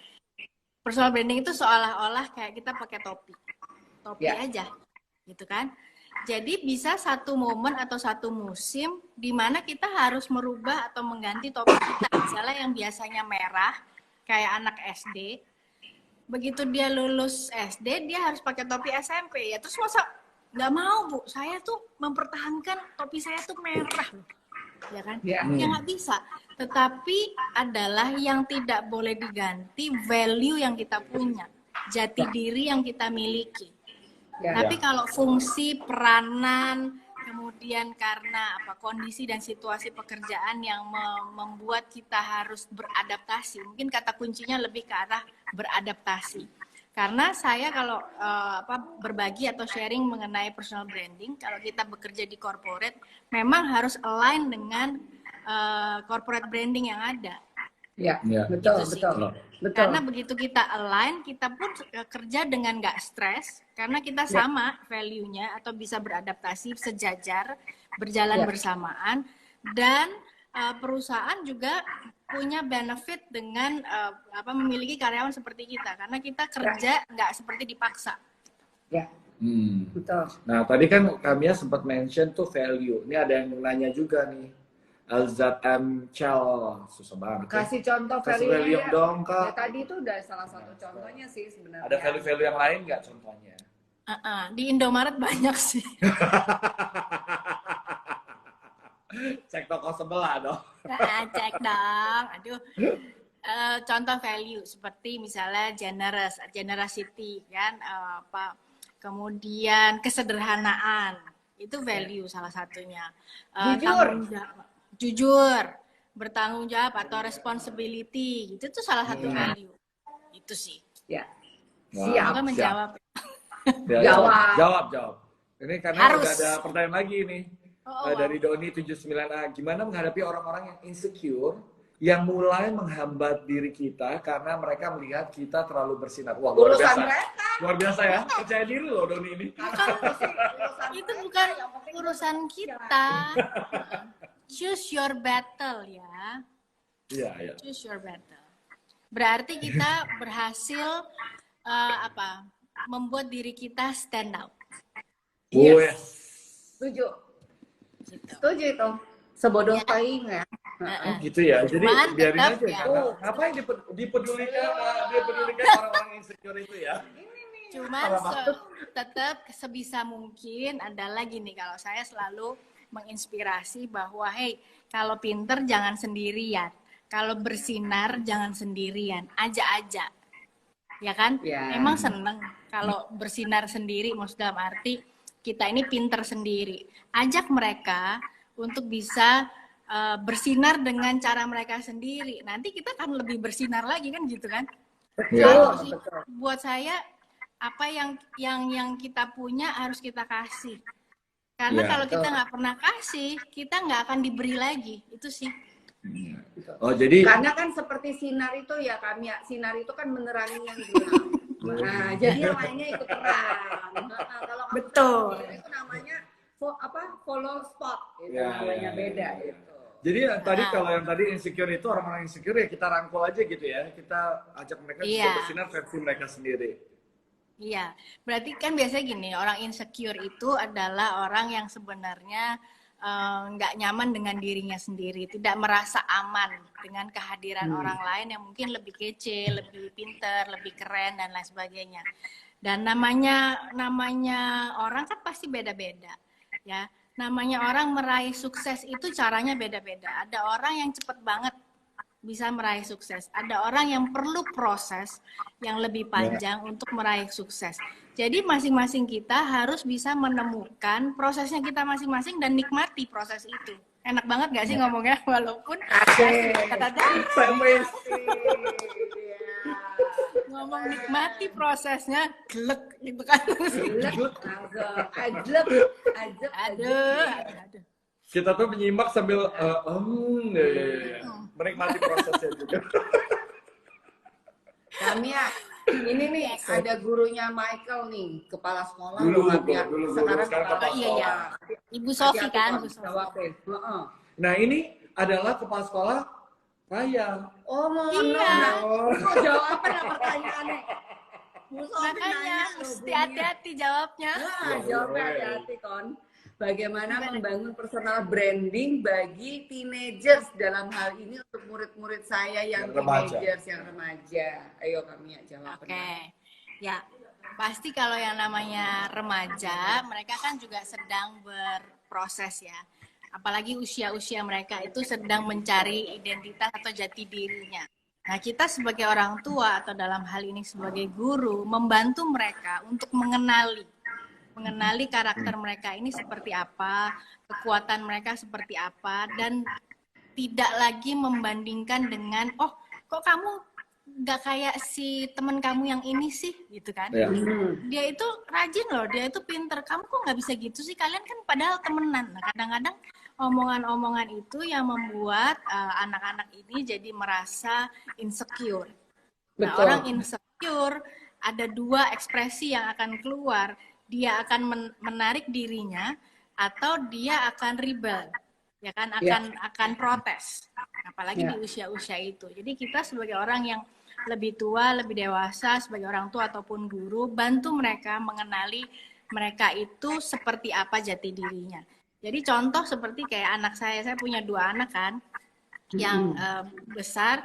Personal branding itu seolah-olah kayak kita pakai topi aja, gitu kan? Jadi bisa satu momen atau satu musim di mana kita harus merubah atau mengganti topi kita. Misalnya yang biasanya merah, kayak anak SD, begitu dia lulus SD, dia harus pakai topi SMP. Ya terus masa nggak mau, Bu, saya tuh mempertahankan topi saya tuh merah, ya kan? Ya nggak bisa. Tetapi adalah yang tidak boleh diganti value yang kita punya, jati diri yang kita miliki. Tapi kalau fungsi, peranan, kemudian karena kondisi dan situasi pekerjaan yang membuat kita harus beradaptasi, mungkin kata kuncinya lebih ke arah beradaptasi. Karena saya kalau berbagi atau sharing mengenai personal branding, kalau kita bekerja di corporate, memang harus align dengan corporate branding yang ada. Ya, betul. Karena begitu kita align, kita pun kerja dengan nggak stres, karena kita sama value-nya atau bisa beradaptasi sejajar, berjalan bersamaan, dan perusahaan juga punya benefit dengan memiliki karyawan seperti kita, karena kita kerja nggak seperti dipaksa. Ya. Betul. Nah, tadi kan kami sempat mention tuh value. Ini ada yang nanya juga nih. Alzat Chel, susah banget. Kasih contoh value dong, Kak. Ya, tadi itu udah salah satu contohnya sih sebenarnya. Ada value-value yang lain nggak contohnya? Di Indomaret banyak sih. Cek toko sebelah dong. Cek dong. Aduh. Contoh value seperti misalnya generosity kan, kemudian kesederhanaan. Itu value salah satunya. Jujur, bertanggung jawab atau responsibility, itu tuh salah satu value. Itu sih. Ya. Siap. Menjawab. Jawab. Ini karena udah ada pertanyaan lagi nih. Dari Doni 79A. Gimana menghadapi orang-orang yang insecure yang mulai menghambat diri kita karena mereka melihat kita terlalu bersinar. Wah, luar biasa. Luar biasa ya. Percaya diri loh Doni ini. Itu bukan urusan kita. Choose your battle ya. Iya. Choose your battle. Berarti kita berhasil membuat diri kita stand out. Yes. Setuju itu. Sebodoh paling ya. Gitu ya. Jadi biarin aja. Ya. Apa yang dipedulikan orang-orang insecure itu ya? Cuman tetap sebisa mungkin adalah gini, kalau saya selalu menginspirasi bahwa hey, kalau pinter jangan sendirian, kalau bersinar jangan sendirian, ajak-ajak, ya kan? Emang seneng kalau bersinar sendiri, maksud dalam arti kita ini pinter sendiri, ajak mereka untuk bisa bersinar dengan cara mereka sendiri, nanti kita akan lebih bersinar lagi kan gitu kan? Betul. Buat saya apa yang kita punya harus kita kasih, karena kalau kita nggak pernah kasih, kita nggak akan diberi lagi, itu sih. Oh, jadi karena kan seperti sinar itu ya, kami sinar itu kan menerangi yang gelap. Nah, jadi yang lainnya ikut terang. Kalau betul itu namanya follow spot, itu namanya beda itu. Jadi tadi kalau yang tadi insecure itu orang-orang insecure ya kita rangkul aja gitu ya, kita ajak mereka juga bersinar versi mereka sendiri. Iya, berarti kan biasanya gini, orang insecure itu adalah orang yang sebenarnya nggak nyaman dengan dirinya sendiri, tidak merasa aman dengan kehadiran orang lain yang mungkin lebih kece, lebih pinter, lebih keren dan lain sebagainya. Dan namanya orang kan pasti beda-beda, ya. Namanya orang meraih sukses itu caranya beda-beda. Ada orang yang cepat banget bisa meraih sukses. Ada orang yang perlu proses yang lebih panjang untuk meraih sukses. Jadi masing-masing kita harus bisa menemukan prosesnya kita masing-masing dan nikmati proses itu. Enak banget gak sih ngomongnya walaupun kata ngomong nikmati prosesnya gelek gitu kan. Aduh. Kita tuh menyimak sambil menikmati prosesnya juga. Kami ya, ini nih ada gurunya Michael nih, kepala sekolah. Sekarang kepala sekolah. Ibu Sofi kan? Nah ini adalah kepala sekolah Raya. Oh, Kok jawaban pertanyaannya? Makanya mesti hati-hati jawabnya. Jawabnya hati-hati kon. Bagaimana membangun personal branding bagi teenagers dalam hal ini untuk murid-murid saya yang teenagers, yang remaja. Ayo kami jawab. Oke. Ya, pasti kalau yang namanya remaja, mereka kan juga sedang berproses ya. Apalagi usia-usia mereka itu sedang mencari identitas atau jati dirinya. Nah, kita sebagai orang tua atau dalam hal ini sebagai guru membantu mereka untuk mengenali karakter mereka ini seperti apa, kekuatan mereka seperti apa, dan tidak lagi membandingkan dengan, oh kok kamu gak kayak si teman kamu yang ini sih, gitu kan. Dia itu rajin loh, dia itu pinter, kamu kok gak bisa gitu sih, kalian kan padahal temenan. Nah, kadang-kadang omongan-omongan itu yang membuat anak-anak ini jadi merasa insecure. Nah, orang insecure, ada dua ekspresi yang akan keluar. Dia akan menarik dirinya atau dia akan rebel, ya kan, akan protes, apalagi di usia-usia itu. Jadi kita sebagai orang yang lebih tua, lebih dewasa, sebagai orang tua ataupun guru, bantu mereka mengenali mereka itu seperti apa jati dirinya. Jadi contoh seperti kayak anak saya punya 2 anak kan, yang besar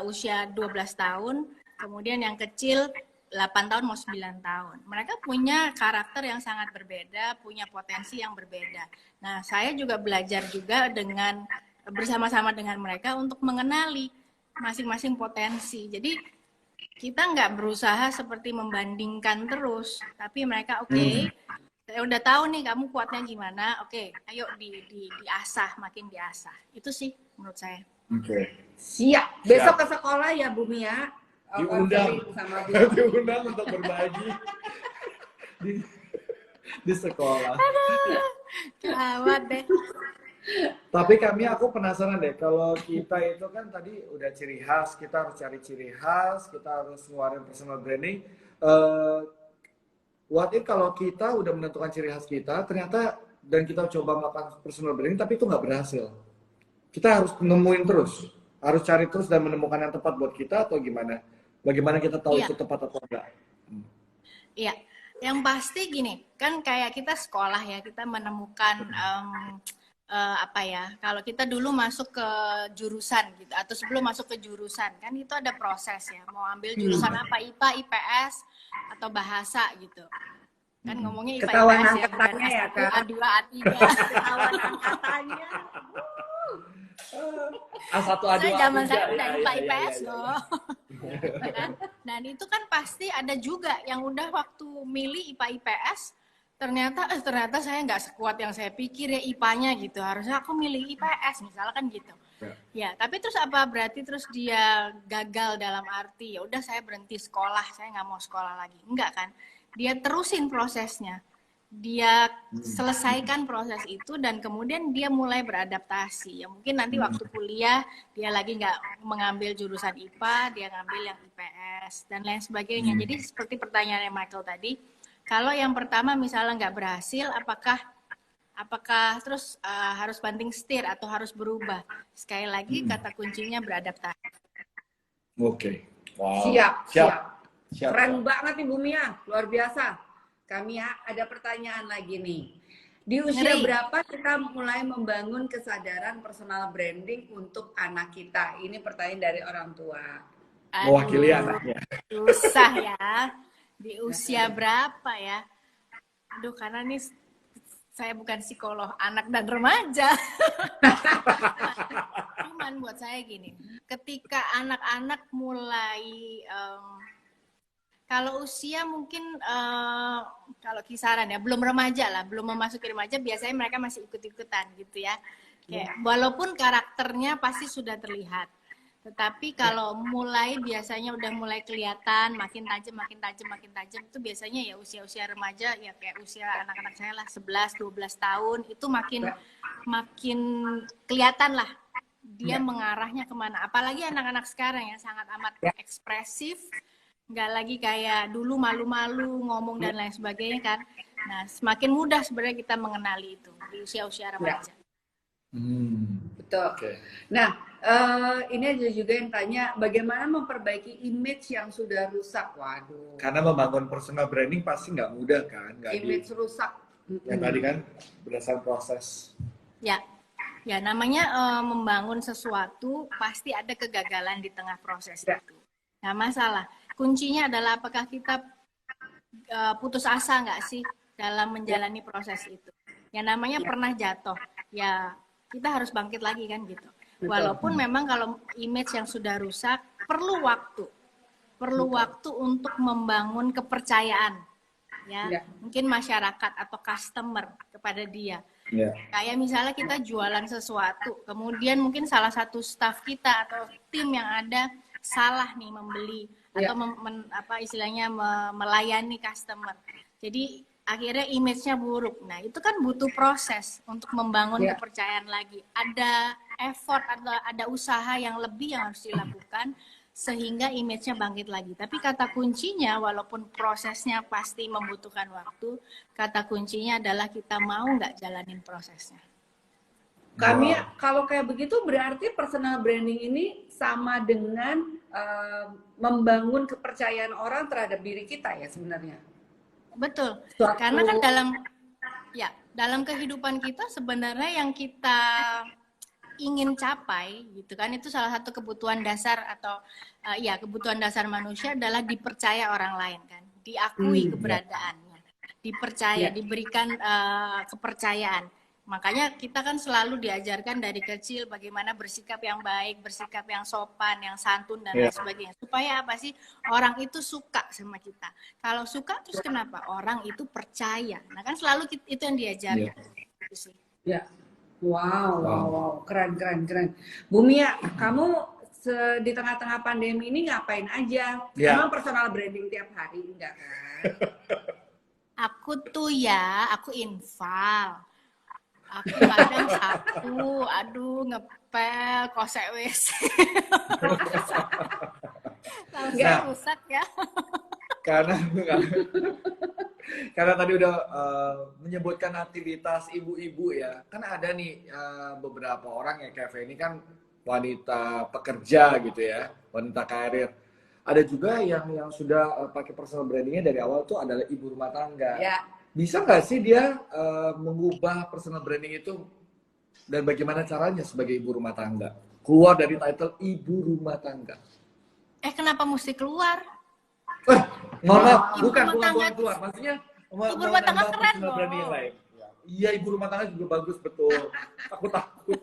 usia 12 tahun, kemudian yang kecil 8 tahun mau 9 tahun. Mereka punya karakter yang sangat berbeda, punya potensi yang berbeda. Nah, saya juga belajar juga dengan bersama-sama dengan mereka untuk mengenali masing-masing potensi. Jadi kita nggak berusaha seperti membandingkan terus, tapi mereka saya udah tahu nih kamu kuatnya gimana. Oke, ayo diasah, makin diasah. Itu sih menurut saya. Siap. Besok ke sekolah ya, Bu Mia. Diundang untuk berbagi di sekolah. Gawat deh. Tapi aku penasaran deh, kalau kita itu kan tadi udah ciri khas, kita harus cari ciri khas, kita harus ngeluarin personal branding. What if kalau kita udah menentukan ciri khas kita, ternyata dan kita coba melakukan personal branding, tapi itu nggak berhasil. Kita harus nemuin terus, harus cari terus dan menemukan yang tepat buat kita atau gimana? Bagaimana kita tahu itu tepat atau enggak? Iya, yang pasti gini, kan kayak kita sekolah ya, kita menemukan apa ya, kalau kita dulu masuk ke jurusan gitu atau sebelum masuk ke jurusan kan itu ada proses ya, mau ambil jurusan apa, IPA, IPS atau bahasa gitu kan, ngomongnya IPA ketahuan IPS ya, bukan angkatannya ya, S1 Kak. A2 A3 Ketahuan angkatannya. A1 A2 saya zaman A3, saya udah IPA ya, IPS ya. loh. Kan? Dan itu kan pasti ada juga yang udah waktu milih IPA IPS ternyata saya nggak sekuat yang saya pikir ya IPA-nya gitu, harusnya aku milih IPS misalkan gitu ya. Tapi terus apa berarti terus dia gagal dalam arti ya udah saya berhenti sekolah, saya nggak mau sekolah lagi? Enggak kan, dia terusin prosesnya, dia selesaikan proses itu dan kemudian dia mulai beradaptasi ya. Mungkin nanti waktu kuliah dia lagi nggak mengambil jurusan IPA, dia ngambil yang IPS dan lain sebagainya. Jadi seperti pertanyaannya Michael tadi, kalau yang pertama misalnya nggak berhasil, apakah terus harus banting setir atau harus berubah? Sekali lagi kata kuncinya beradaptasi. Oke. Wow. Siap. Keren banget nih Bu Mia, luar biasa. Kami ada pertanyaan lagi nih. Di usia berapa kita mulai membangun kesadaran personal branding untuk anak kita? Ini pertanyaan dari orang tua. Mewakili anaknya. Susah ya. Di usia berapa ya? Aduh, karena nih saya bukan psikolog anak dan remaja. Cuman buat saya gini, ketika anak-anak mulai kalau usia mungkin kalau kisaran ya, belum remaja lah, belum memasuki remaja, biasanya mereka masih ikut-ikutan gitu ya. Kayak, walaupun karakternya pasti sudah terlihat, tetapi kalau mulai biasanya udah mulai kelihatan makin tajam itu biasanya ya usia-usia remaja ya, kayak usia anak-anak saya lah 11-12 tahun itu makin kelihatan lah dia mengarahnya kemana. Apalagi anak-anak sekarang ya sangat amat ekspresif, nggak lagi kayak dulu malu-malu ngomong dan lain sebagainya kan. Nah, semakin mudah sebenarnya kita mengenali itu di usia-usia remaja. Betul. Okay. Nah, ini ada juga yang tanya bagaimana memperbaiki image yang sudah rusak. Waduh. Karena membangun personal branding pasti nggak mudah kan. Image rusak. Yang tadi kan berdasarkan proses. Ya namanya membangun sesuatu pasti ada kegagalan di tengah proses itu. Nah, masalah kuncinya adalah apakah kita putus asa nggak sih dalam menjalani proses itu. Yang namanya pernah jatuh, ya kita harus bangkit lagi kan gitu. Walaupun memang kalau image yang sudah rusak perlu waktu untuk membangun kepercayaan ya. Mungkin masyarakat atau customer kepada dia. Kayak misalnya kita jualan sesuatu, kemudian mungkin salah satu staff kita atau tim yang ada salah nih membeli atau istilahnya melayani customer. Jadi akhirnya image-nya buruk. Nah, itu kan butuh proses untuk membangun kepercayaan lagi. Ada effort, ada usaha yang lebih yang harus dilakukan sehingga image-nya bangkit lagi. Tapi kata kuncinya, walaupun prosesnya pasti membutuhkan waktu, kata kuncinya adalah kita mau nggak jalanin prosesnya. Kami kalau kayak begitu berarti personal branding ini sama dengan membangun kepercayaan orang terhadap diri kita ya sebenarnya. Betul, karena kan dalam kehidupan kita sebenarnya yang kita ingin capai gitu kan, itu salah satu kebutuhan dasar atau kebutuhan dasar manusia adalah dipercaya orang lain kan, diakui keberadaannya, dipercaya, diberikan kepercayaan. Makanya kita kan selalu diajarkan dari kecil bagaimana bersikap yang baik, bersikap yang sopan, yang santun dan lain sebagainya. Supaya apa sih? Orang itu suka sama kita. Kalau suka terus kenapa? Orang itu percaya. Nah kan selalu itu yang diajarkan. Gitu sih. Wow. Keren. Bu Mia, kamu di tengah-tengah pandemi ini ngapain aja? Emang personal branding tiap hari? Enggak kan? Aku infal. Aku kadang ngepel, kosek WC. Langsung rusak ya. Karena tadi udah menyebutkan aktivitas ibu-ibu ya. Kan ada nih beberapa orang ya, kayak ini kan wanita pekerja gitu ya, wanita karir. Ada juga yang sudah pakai personal brandingnya dari awal tuh adalah ibu rumah tangga. Bisa nggak sih dia mengubah personal branding itu Dan bagaimana caranya sebagai ibu rumah tangga? Keluar dari title ibu rumah tangga. Kenapa mesti keluar? Maaf, Ibu bukan rumah tangga keluar. Maksudnya ibu rumah tangga keren loh. Yang lain. Iya, ibu rumah tangga juga bagus, betul. Aku takut.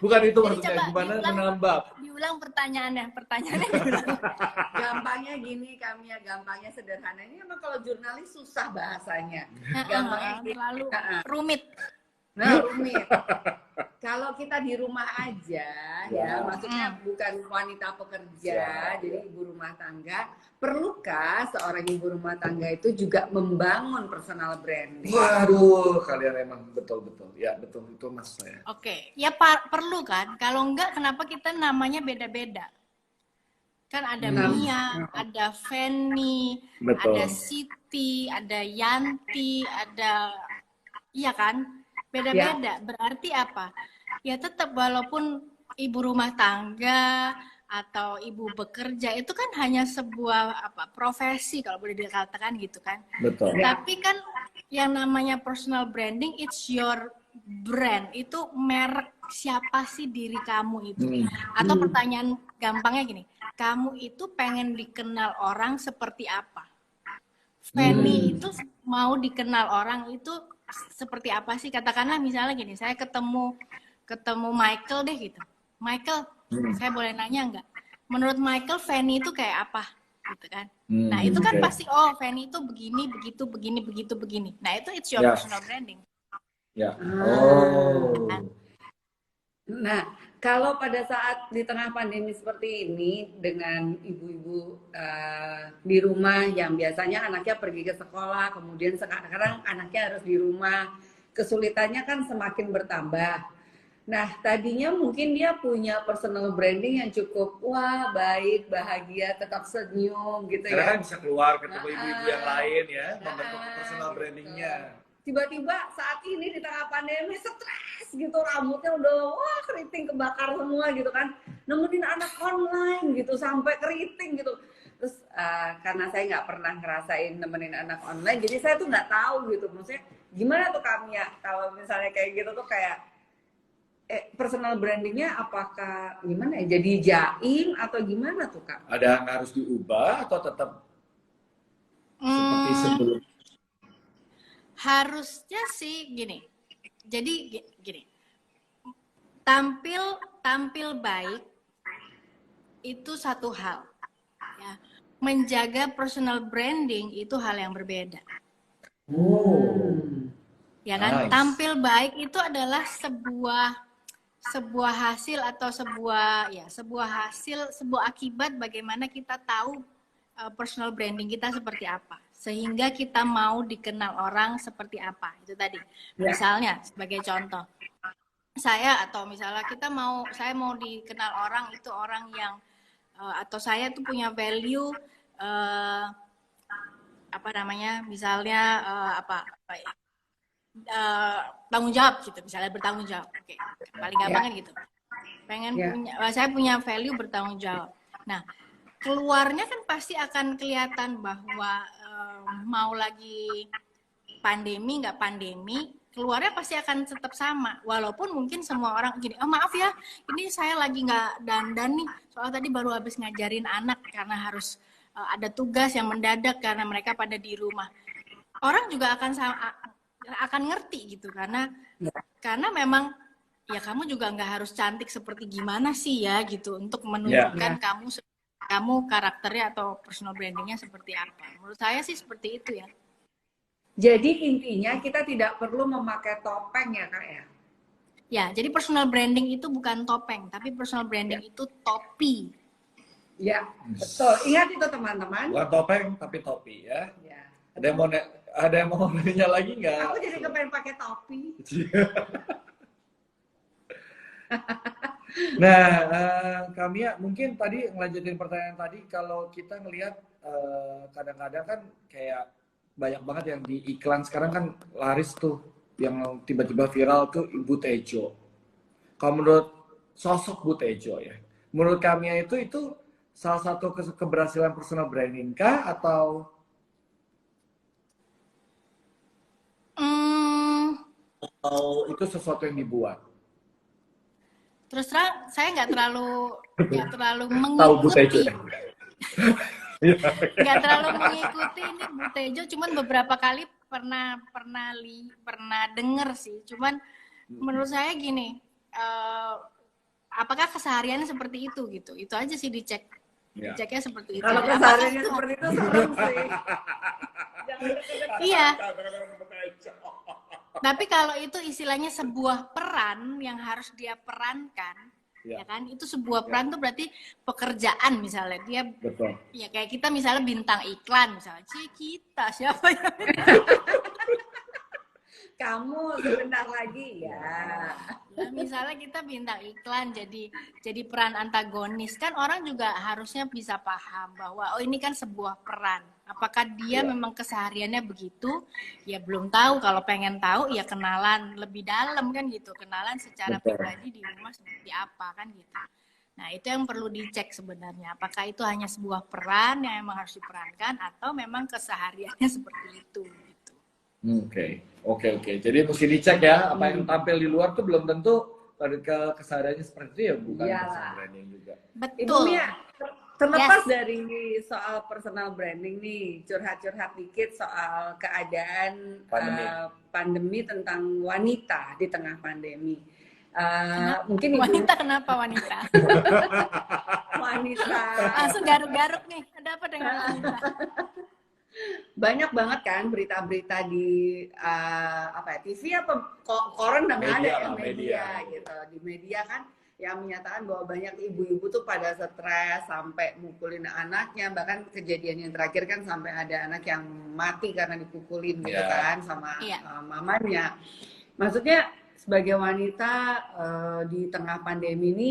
Bukan itu maksudnya, gimana menambah? Diulang pertanyaannya Gampangnya gini, kami gampangnya sederhana. Ini emang kalau jurnalis susah bahasanya. Gampangnya terlalu rumit. Rumit. Kalau kita di rumah aja, ya maksudnya bukan wanita pekerja, jadi ibu rumah tangga, perlukah seorang ibu rumah tangga itu juga membangun personal branding? Waduh, kalian emang betul-betul. Ya, betul itu mas saya. Oke, ya perlu kan? Kalau enggak, kenapa kita namanya beda-beda? Kan ada Mia, ada Fanny, ada Siti, ada Yanti, ada, iya kan? Beda-beda. Berarti apa? Ya tetap walaupun ibu rumah tangga atau ibu bekerja itu kan hanya sebuah profesi kalau boleh dikatakan gitu kan. Betul. Tapi kan yang namanya personal branding, it's your brand. Itu merek siapa sih diri kamu itu. Atau pertanyaan gampangnya gini, kamu itu pengen dikenal orang seperti apa? Fanny itu mau dikenal orang itu seperti apa sih? Katakanlah misalnya gini, saya ketemu Michael deh gitu. Michael, saya boleh nanya nggak? Menurut Michael, Fanny itu kayak apa? Gitu kan? Nah itu kan pasti, Fanny itu begini, begini. Nah itu it's your personal branding. Ya. Nah, kalau pada saat di tengah pandemi seperti ini dengan ibu-ibu di rumah yang biasanya anaknya pergi ke sekolah, kemudian sekarang anaknya harus di rumah, kesulitannya kan semakin bertambah. Nah, tadinya mungkin dia punya personal branding yang cukup baik, bahagia, tetap senyum gitu. Karena kan bisa keluar ketemu ibu-ibu yang lain ya, membentuk personal brandingnya. Tiba-tiba saat ini di tengah pandemi stres gitu, rambutnya udah keriting kebakar semua gitu kan, nemenin anak online gitu sampai keriting gitu. Terus karena saya nggak pernah ngerasain nemenin anak online, jadi saya tuh nggak tahu gitu, maksudnya gimana tuh kami ya kalau misalnya kayak gitu tuh kayak personal brandingnya apakah gimana ya, jadi jaim atau gimana tuh Kak? Ada yang harus diubah atau tetap seperti sebelum? Harusnya sih gini. Jadi gini. Tampil baik itu satu hal. Ya. Menjaga personal branding itu hal yang berbeda. Ya kan? Nice. Tampil baik itu adalah sebuah hasil atau sebuah akibat bagaimana kita tahu personal branding kita seperti apa, sehingga kita mau dikenal orang seperti apa. Itu tadi. Misalnya sebagai contoh, saya mau dikenal orang itu orang yang atau saya tuh punya value misalnya tanggung jawab gitu, misalnya bertanggung jawab. Oke. Paling gampang kan gitu. Saya punya value bertanggung jawab. Nah, keluarnya kan pasti akan kelihatan bahwa mau lagi pandemi nggak pandemi, keluarnya pasti akan tetap sama. Walaupun mungkin semua orang gini, maaf ya, ini saya lagi nggak dandan nih, soalnya tadi baru habis ngajarin anak karena harus ada tugas yang mendadak karena mereka pada di rumah. Orang juga akan ngerti gitu, karena memang ya kamu juga nggak harus cantik seperti gimana sih ya gitu untuk menunjukkan kamu karakternya atau personal brandingnya seperti apa. Menurut saya sih seperti itu ya. Jadi intinya kita tidak perlu memakai topeng ya Kak ya? Ya, jadi personal branding itu bukan topeng, tapi personal branding itu topi. Ya, betul. Ingat itu teman-teman. Bukan topeng, tapi topi ya. Ada yang mau nanya lagi nggak? Aku jadi kepengen pakai topi. Nah, kami mungkin tadi ngelanjutin pertanyaan tadi, kalau kita ngelihat kadang-kadang kan kayak banyak banget yang di iklan sekarang kan laris tuh, yang tiba-tiba viral tuh Ibu Tejo. Kalau menurut sosok Bu Tejo ya, menurut kami itu salah satu keberhasilan personal branding kah atau? itu sesuatu yang dibuat? Terus terang, saya nggak terlalu mengikuti. Nggak terlalu mengikuti ini Bu Tejo, cuman beberapa kali pernah denger sih. Cuman menurut saya gini, apakah kesehariannya seperti itu gitu? Itu aja sih dicek. Ya. Diceknya seperti itu. Kalau kesehariannya seperti itu serem sih. Iya. Tapi kalau itu istilahnya sebuah peran yang harus dia perankan, ya kan? Itu sebuah peran tuh berarti pekerjaan misalnya dia. Betul. Ya kayak kita misalnya bintang iklan misalnya, kita siapa ya? Kamu sebentar lagi ya. Ya, misalnya kita bintang iklan jadi peran antagonis, kan orang juga harusnya bisa paham bahwa oh ini kan sebuah peran. Apakah dia memang kesehariannya begitu? Ya belum tahu. Kalau pengen tahu ya kenalan lebih dalam kan gitu, kenalan secara pribadi di rumah seperti apa kan gitu. Nah itu yang perlu dicek sebenarnya. Apakah itu hanya sebuah peran yang memang harus diperankan atau memang kesehariannya seperti itu? Gitu. Oke. Jadi mesti dicek ya, apa yang tampil di luar tuh belum tentu kesehariannya seperti itu ya, bukan personal branding juga. Betul. Ibu Mia, terlepas dari soal personal branding nih, curhat-curhat dikit soal keadaan pandemi tentang wanita di tengah pandemi. Mungkin Ibu... Wanita kenapa wanita? Wanita. Langsung garuk-garuk nih, ada apa dengan wanita? Banyak banget kan berita-berita di TV apa koran udah nggak ada ya, media gitu. Di media kan yang menyatakan bahwa banyak ibu-ibu tuh pada stres sampai mukulin anaknya, bahkan kejadian yang terakhir kan sampai ada anak yang mati karena dipukulin gitu kan sama mamanya. Maksudnya sebagai wanita di tengah pandemi ini,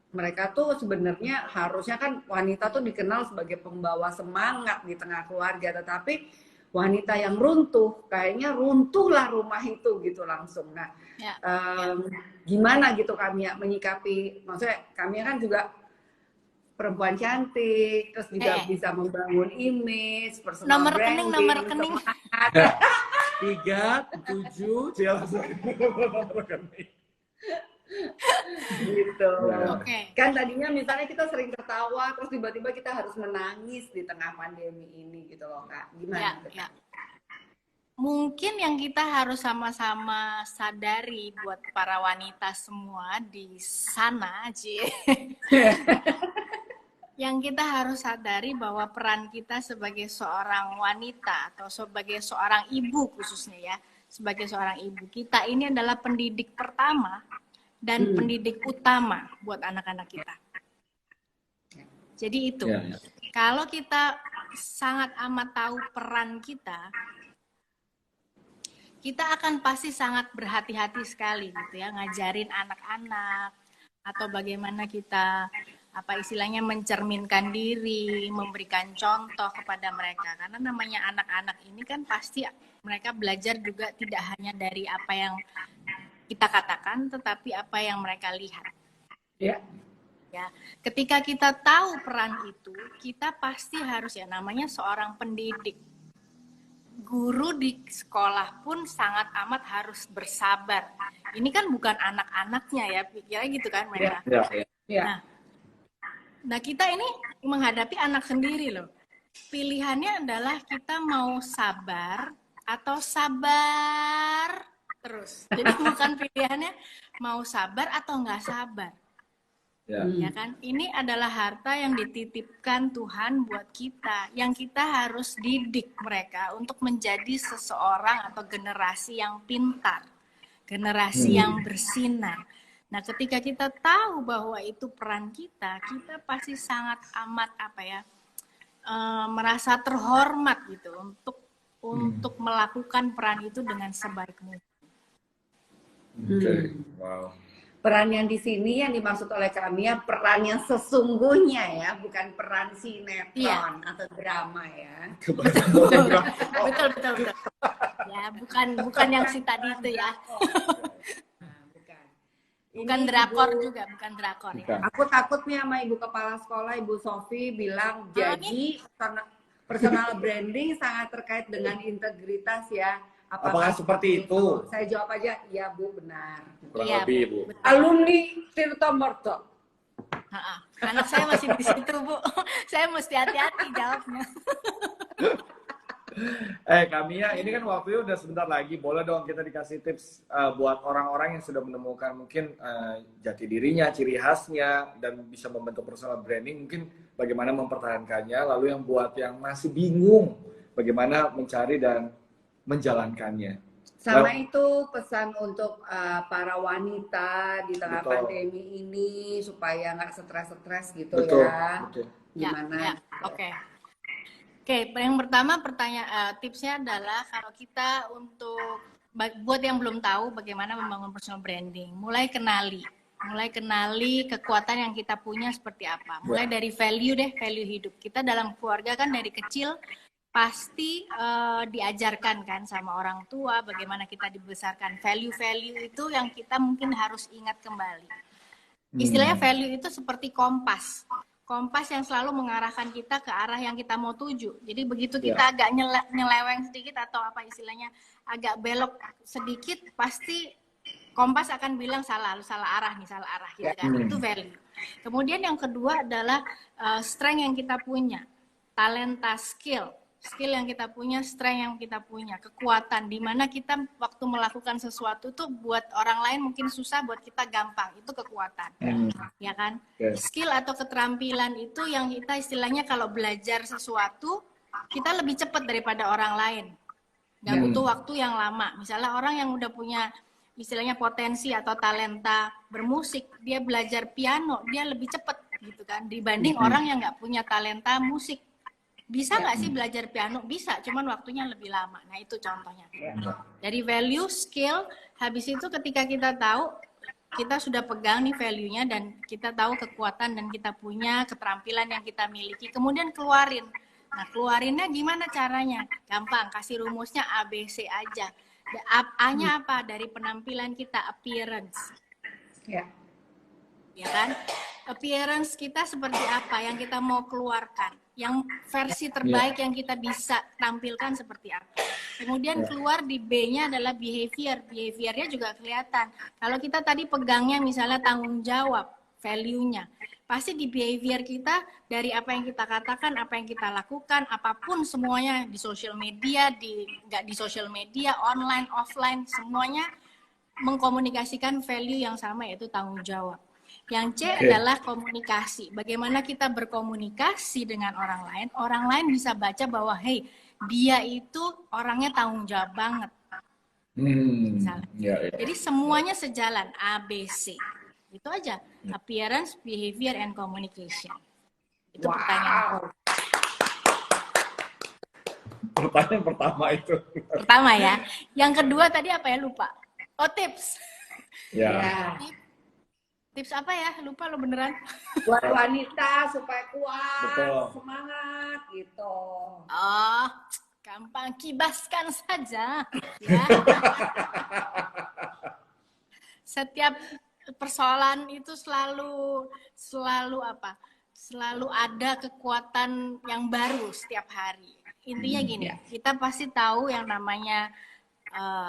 mereka tuh sebenarnya harusnya kan wanita tuh dikenal sebagai pembawa semangat di tengah keluarga, tetapi wanita yang runtuh, kayaknya runtuhlah rumah itu gitu langsung. Nah, gimana gitu kami menyikapi, maksudnya kami kan juga perempuan cantik, terus juga bisa membangun image, personal branding, nomor rekening. 3, 7, nomor rekening. Gitu. Kan tadinya misalnya kita sering tertawa terus tiba-tiba kita harus menangis di tengah pandemi ini gitu loh Kak. Gimana? Mungkin yang kita harus sama-sama sadari buat para wanita semua di sana, yang kita harus sadari bahwa peran kita sebagai seorang wanita atau sebagai seorang ibu khususnya ya, sebagai seorang ibu, kita ini adalah pendidik pertama dan pendidik utama buat anak-anak kita. Jadi itu, kalau kita sangat amat tahu peran kita, kita akan pasti sangat berhati-hati sekali gitu ya, ngajarin anak-anak atau bagaimana kita istilahnya mencerminkan diri, memberikan contoh kepada mereka. Karena namanya anak-anak ini kan pasti mereka belajar juga tidak hanya dari apa yang kita katakan, tetapi apa yang mereka lihat. Ya, ketika kita tahu peran itu, kita pasti harus namanya seorang pendidik. Guru di sekolah pun sangat amat harus bersabar. Ini kan bukan anak-anaknya ya, pikirnya gitu kan mereka. Nah kita ini menghadapi anak sendiri loh. Pilihannya adalah kita mau sabar atau sabar terus. Jadi bukan pilihannya mau sabar atau nggak sabar. Ya kan? Ini adalah harta yang dititipkan Tuhan buat kita, yang kita harus didik mereka untuk menjadi seseorang atau generasi yang pintar, generasi yang bersinar. Nah, ketika kita tahu bahwa itu peran kita, kita pasti sangat amat merasa terhormat gitu untuk melakukan peran itu dengan sebaik mungkin. Wow. Peran yang di sini yang dimaksud oleh kami peran yang sesungguhnya ya, bukan peran sinetron atau drama ya. Betul. Ya, bukan yang si tadi itu ya. Bukan drakor juga, bukan drakor ya. Aku takutnya sama Ibu Kepala Sekolah, Ibu Sofi bilang jadi personal branding sangat terkait dengan integritas ya. Apakah seperti itu? Saya jawab aja, iya Bu, benar. Kurang lebih Bu. Alumni Tirta Marta. Anak saya masih di situ Bu. Saya mesti hati-hati jawabnya. Kamia, ini kan waktunya udah sebentar lagi. Boleh dong kita dikasih tips buat orang-orang yang sudah menemukan mungkin jati dirinya, ciri khasnya, dan bisa membentuk personal branding. Mungkin bagaimana mempertahankannya. Lalu yang buat yang masih bingung, bagaimana mencari dan menjalankannya. Sama itu pesan untuk para wanita di tengah pandemi ini supaya nggak stres-stres gitu. Betul. Gimana? Oke, yang pertama tipsnya adalah kalau kita buat yang belum tahu bagaimana membangun personal branding, mulai kenali kekuatan yang kita punya seperti apa. Mulai dari value hidup. Kita dalam keluarga kan dari kecil pasti diajarkan kan sama orang tua bagaimana kita dibesarkan. Value itu yang kita mungkin harus ingat kembali. Istilahnya value itu seperti kompas yang selalu mengarahkan kita ke arah yang kita mau tuju. Jadi begitu kita agak nyeleweng sedikit atau apa istilahnya agak belok sedikit, pasti kompas akan bilang salah arah gitu kan. Itu value. Kemudian yang kedua adalah strength yang kita punya, talenta, skill yang kita punya, strength yang kita punya, kekuatan, di mana kita waktu melakukan sesuatu tuh buat orang lain mungkin susah, buat kita gampang, itu kekuatan, ya kan? Skill atau keterampilan itu yang kita istilahnya kalau belajar sesuatu, kita lebih cepat daripada orang lain, nggak butuh waktu yang lama. Misalnya orang yang udah punya istilahnya potensi atau talenta bermusik, dia belajar piano, dia lebih cepat gitu kan, dibanding orang yang nggak punya talenta musik. Bisa nggak sih belajar piano? Bisa, cuman waktunya lebih lama. Nah itu contohnya. Dari value, skill, habis itu ketika kita tahu, kita sudah pegang nih value-nya dan kita tahu kekuatan dan kita punya keterampilan yang kita miliki. Kemudian keluarin. Nah keluarinnya gimana caranya? Gampang, kasih rumusnya ABC aja. A-nya apa? Dari penampilan kita, appearance. Ya kan? Appearance kita seperti apa yang kita mau keluarkan, yang versi terbaik yang kita bisa tampilkan seperti apa. Kemudian keluar di B-nya adalah behaviornya juga kelihatan. Kalau kita tadi pegangnya misalnya tanggung jawab, value-nya, pasti di behavior kita dari apa yang kita katakan, apa yang kita lakukan, apapun semuanya di sosial media, nggak di sosial media, online, offline, semuanya mengkomunikasikan value yang sama, yaitu tanggung jawab. Yang C adalah komunikasi. Bagaimana kita berkomunikasi dengan orang lain bisa baca bahwa hey, dia itu orangnya tanggung jawab banget. Jadi semuanya sejalan, ABC. Itu aja, appearance, behavior, and communication. Itu pertanyaan. Pertanyaan pertama itu. Pertama ya. Yang kedua tadi apa ya, lupa. Oh, tips. Tips apa ya? Lupa lo beneran. Buat wanita supaya kuat, semangat gitu. Oh, gampang, kibaskan saja. Ya. Setiap persoalan itu selalu apa? Selalu ada kekuatan yang baru setiap hari. Intinya gini, kita pasti tahu yang namanya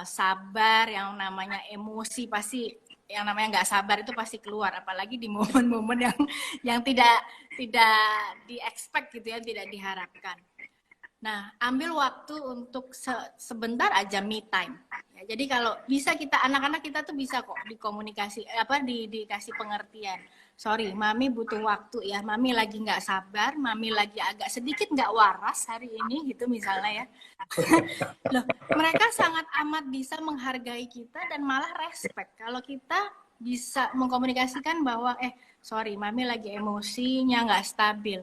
sabar, yang namanya emosi pasti. Yang namanya nggak sabar itu pasti keluar, apalagi di momen-momen yang tidak di-expect gitu ya, tidak diharapkan. Nah, ambil waktu untuk sebentar aja me time. Ya, jadi kalau bisa anak-anak kita tuh bisa kok dikomunikasi, dikasih pengertian. Sorry, mami butuh waktu ya, mami lagi nggak sabar, mami lagi agak sedikit nggak waras hari ini gitu misalnya ya. Loh, mereka sangat amat bisa menghargai kita dan malah respect kalau kita bisa mengkomunikasikan bahwa sorry, mami lagi emosinya nggak stabil.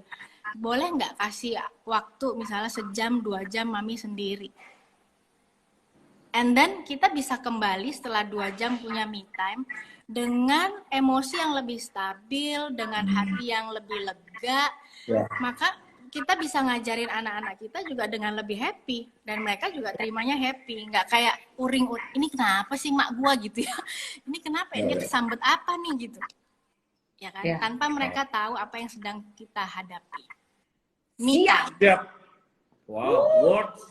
Boleh nggak kasih waktu misalnya sejam 2 jam mami sendiri. And then kita bisa kembali setelah 2 jam punya me time dengan emosi yang lebih stabil, dengan hati yang lebih lega, maka kita bisa ngajarin anak-anak kita juga dengan lebih happy dan mereka juga terimanya happy, nggak kayak uring ini kenapa sih mak gua gitu ya, ini kenapa dia kesambet apa nih gitu, ya kan, tanpa mereka tahu apa yang sedang kita hadapi. Siap. Wow, words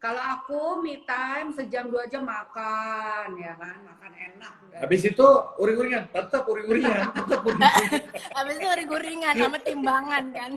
Kalau aku me time sejam 2 jam makan, ya kan, makan enak. Habis itu uring-uringan, tetap uring-uringan, tetap uring-uringan. Habis itu uring-uringan sama timbangan kan.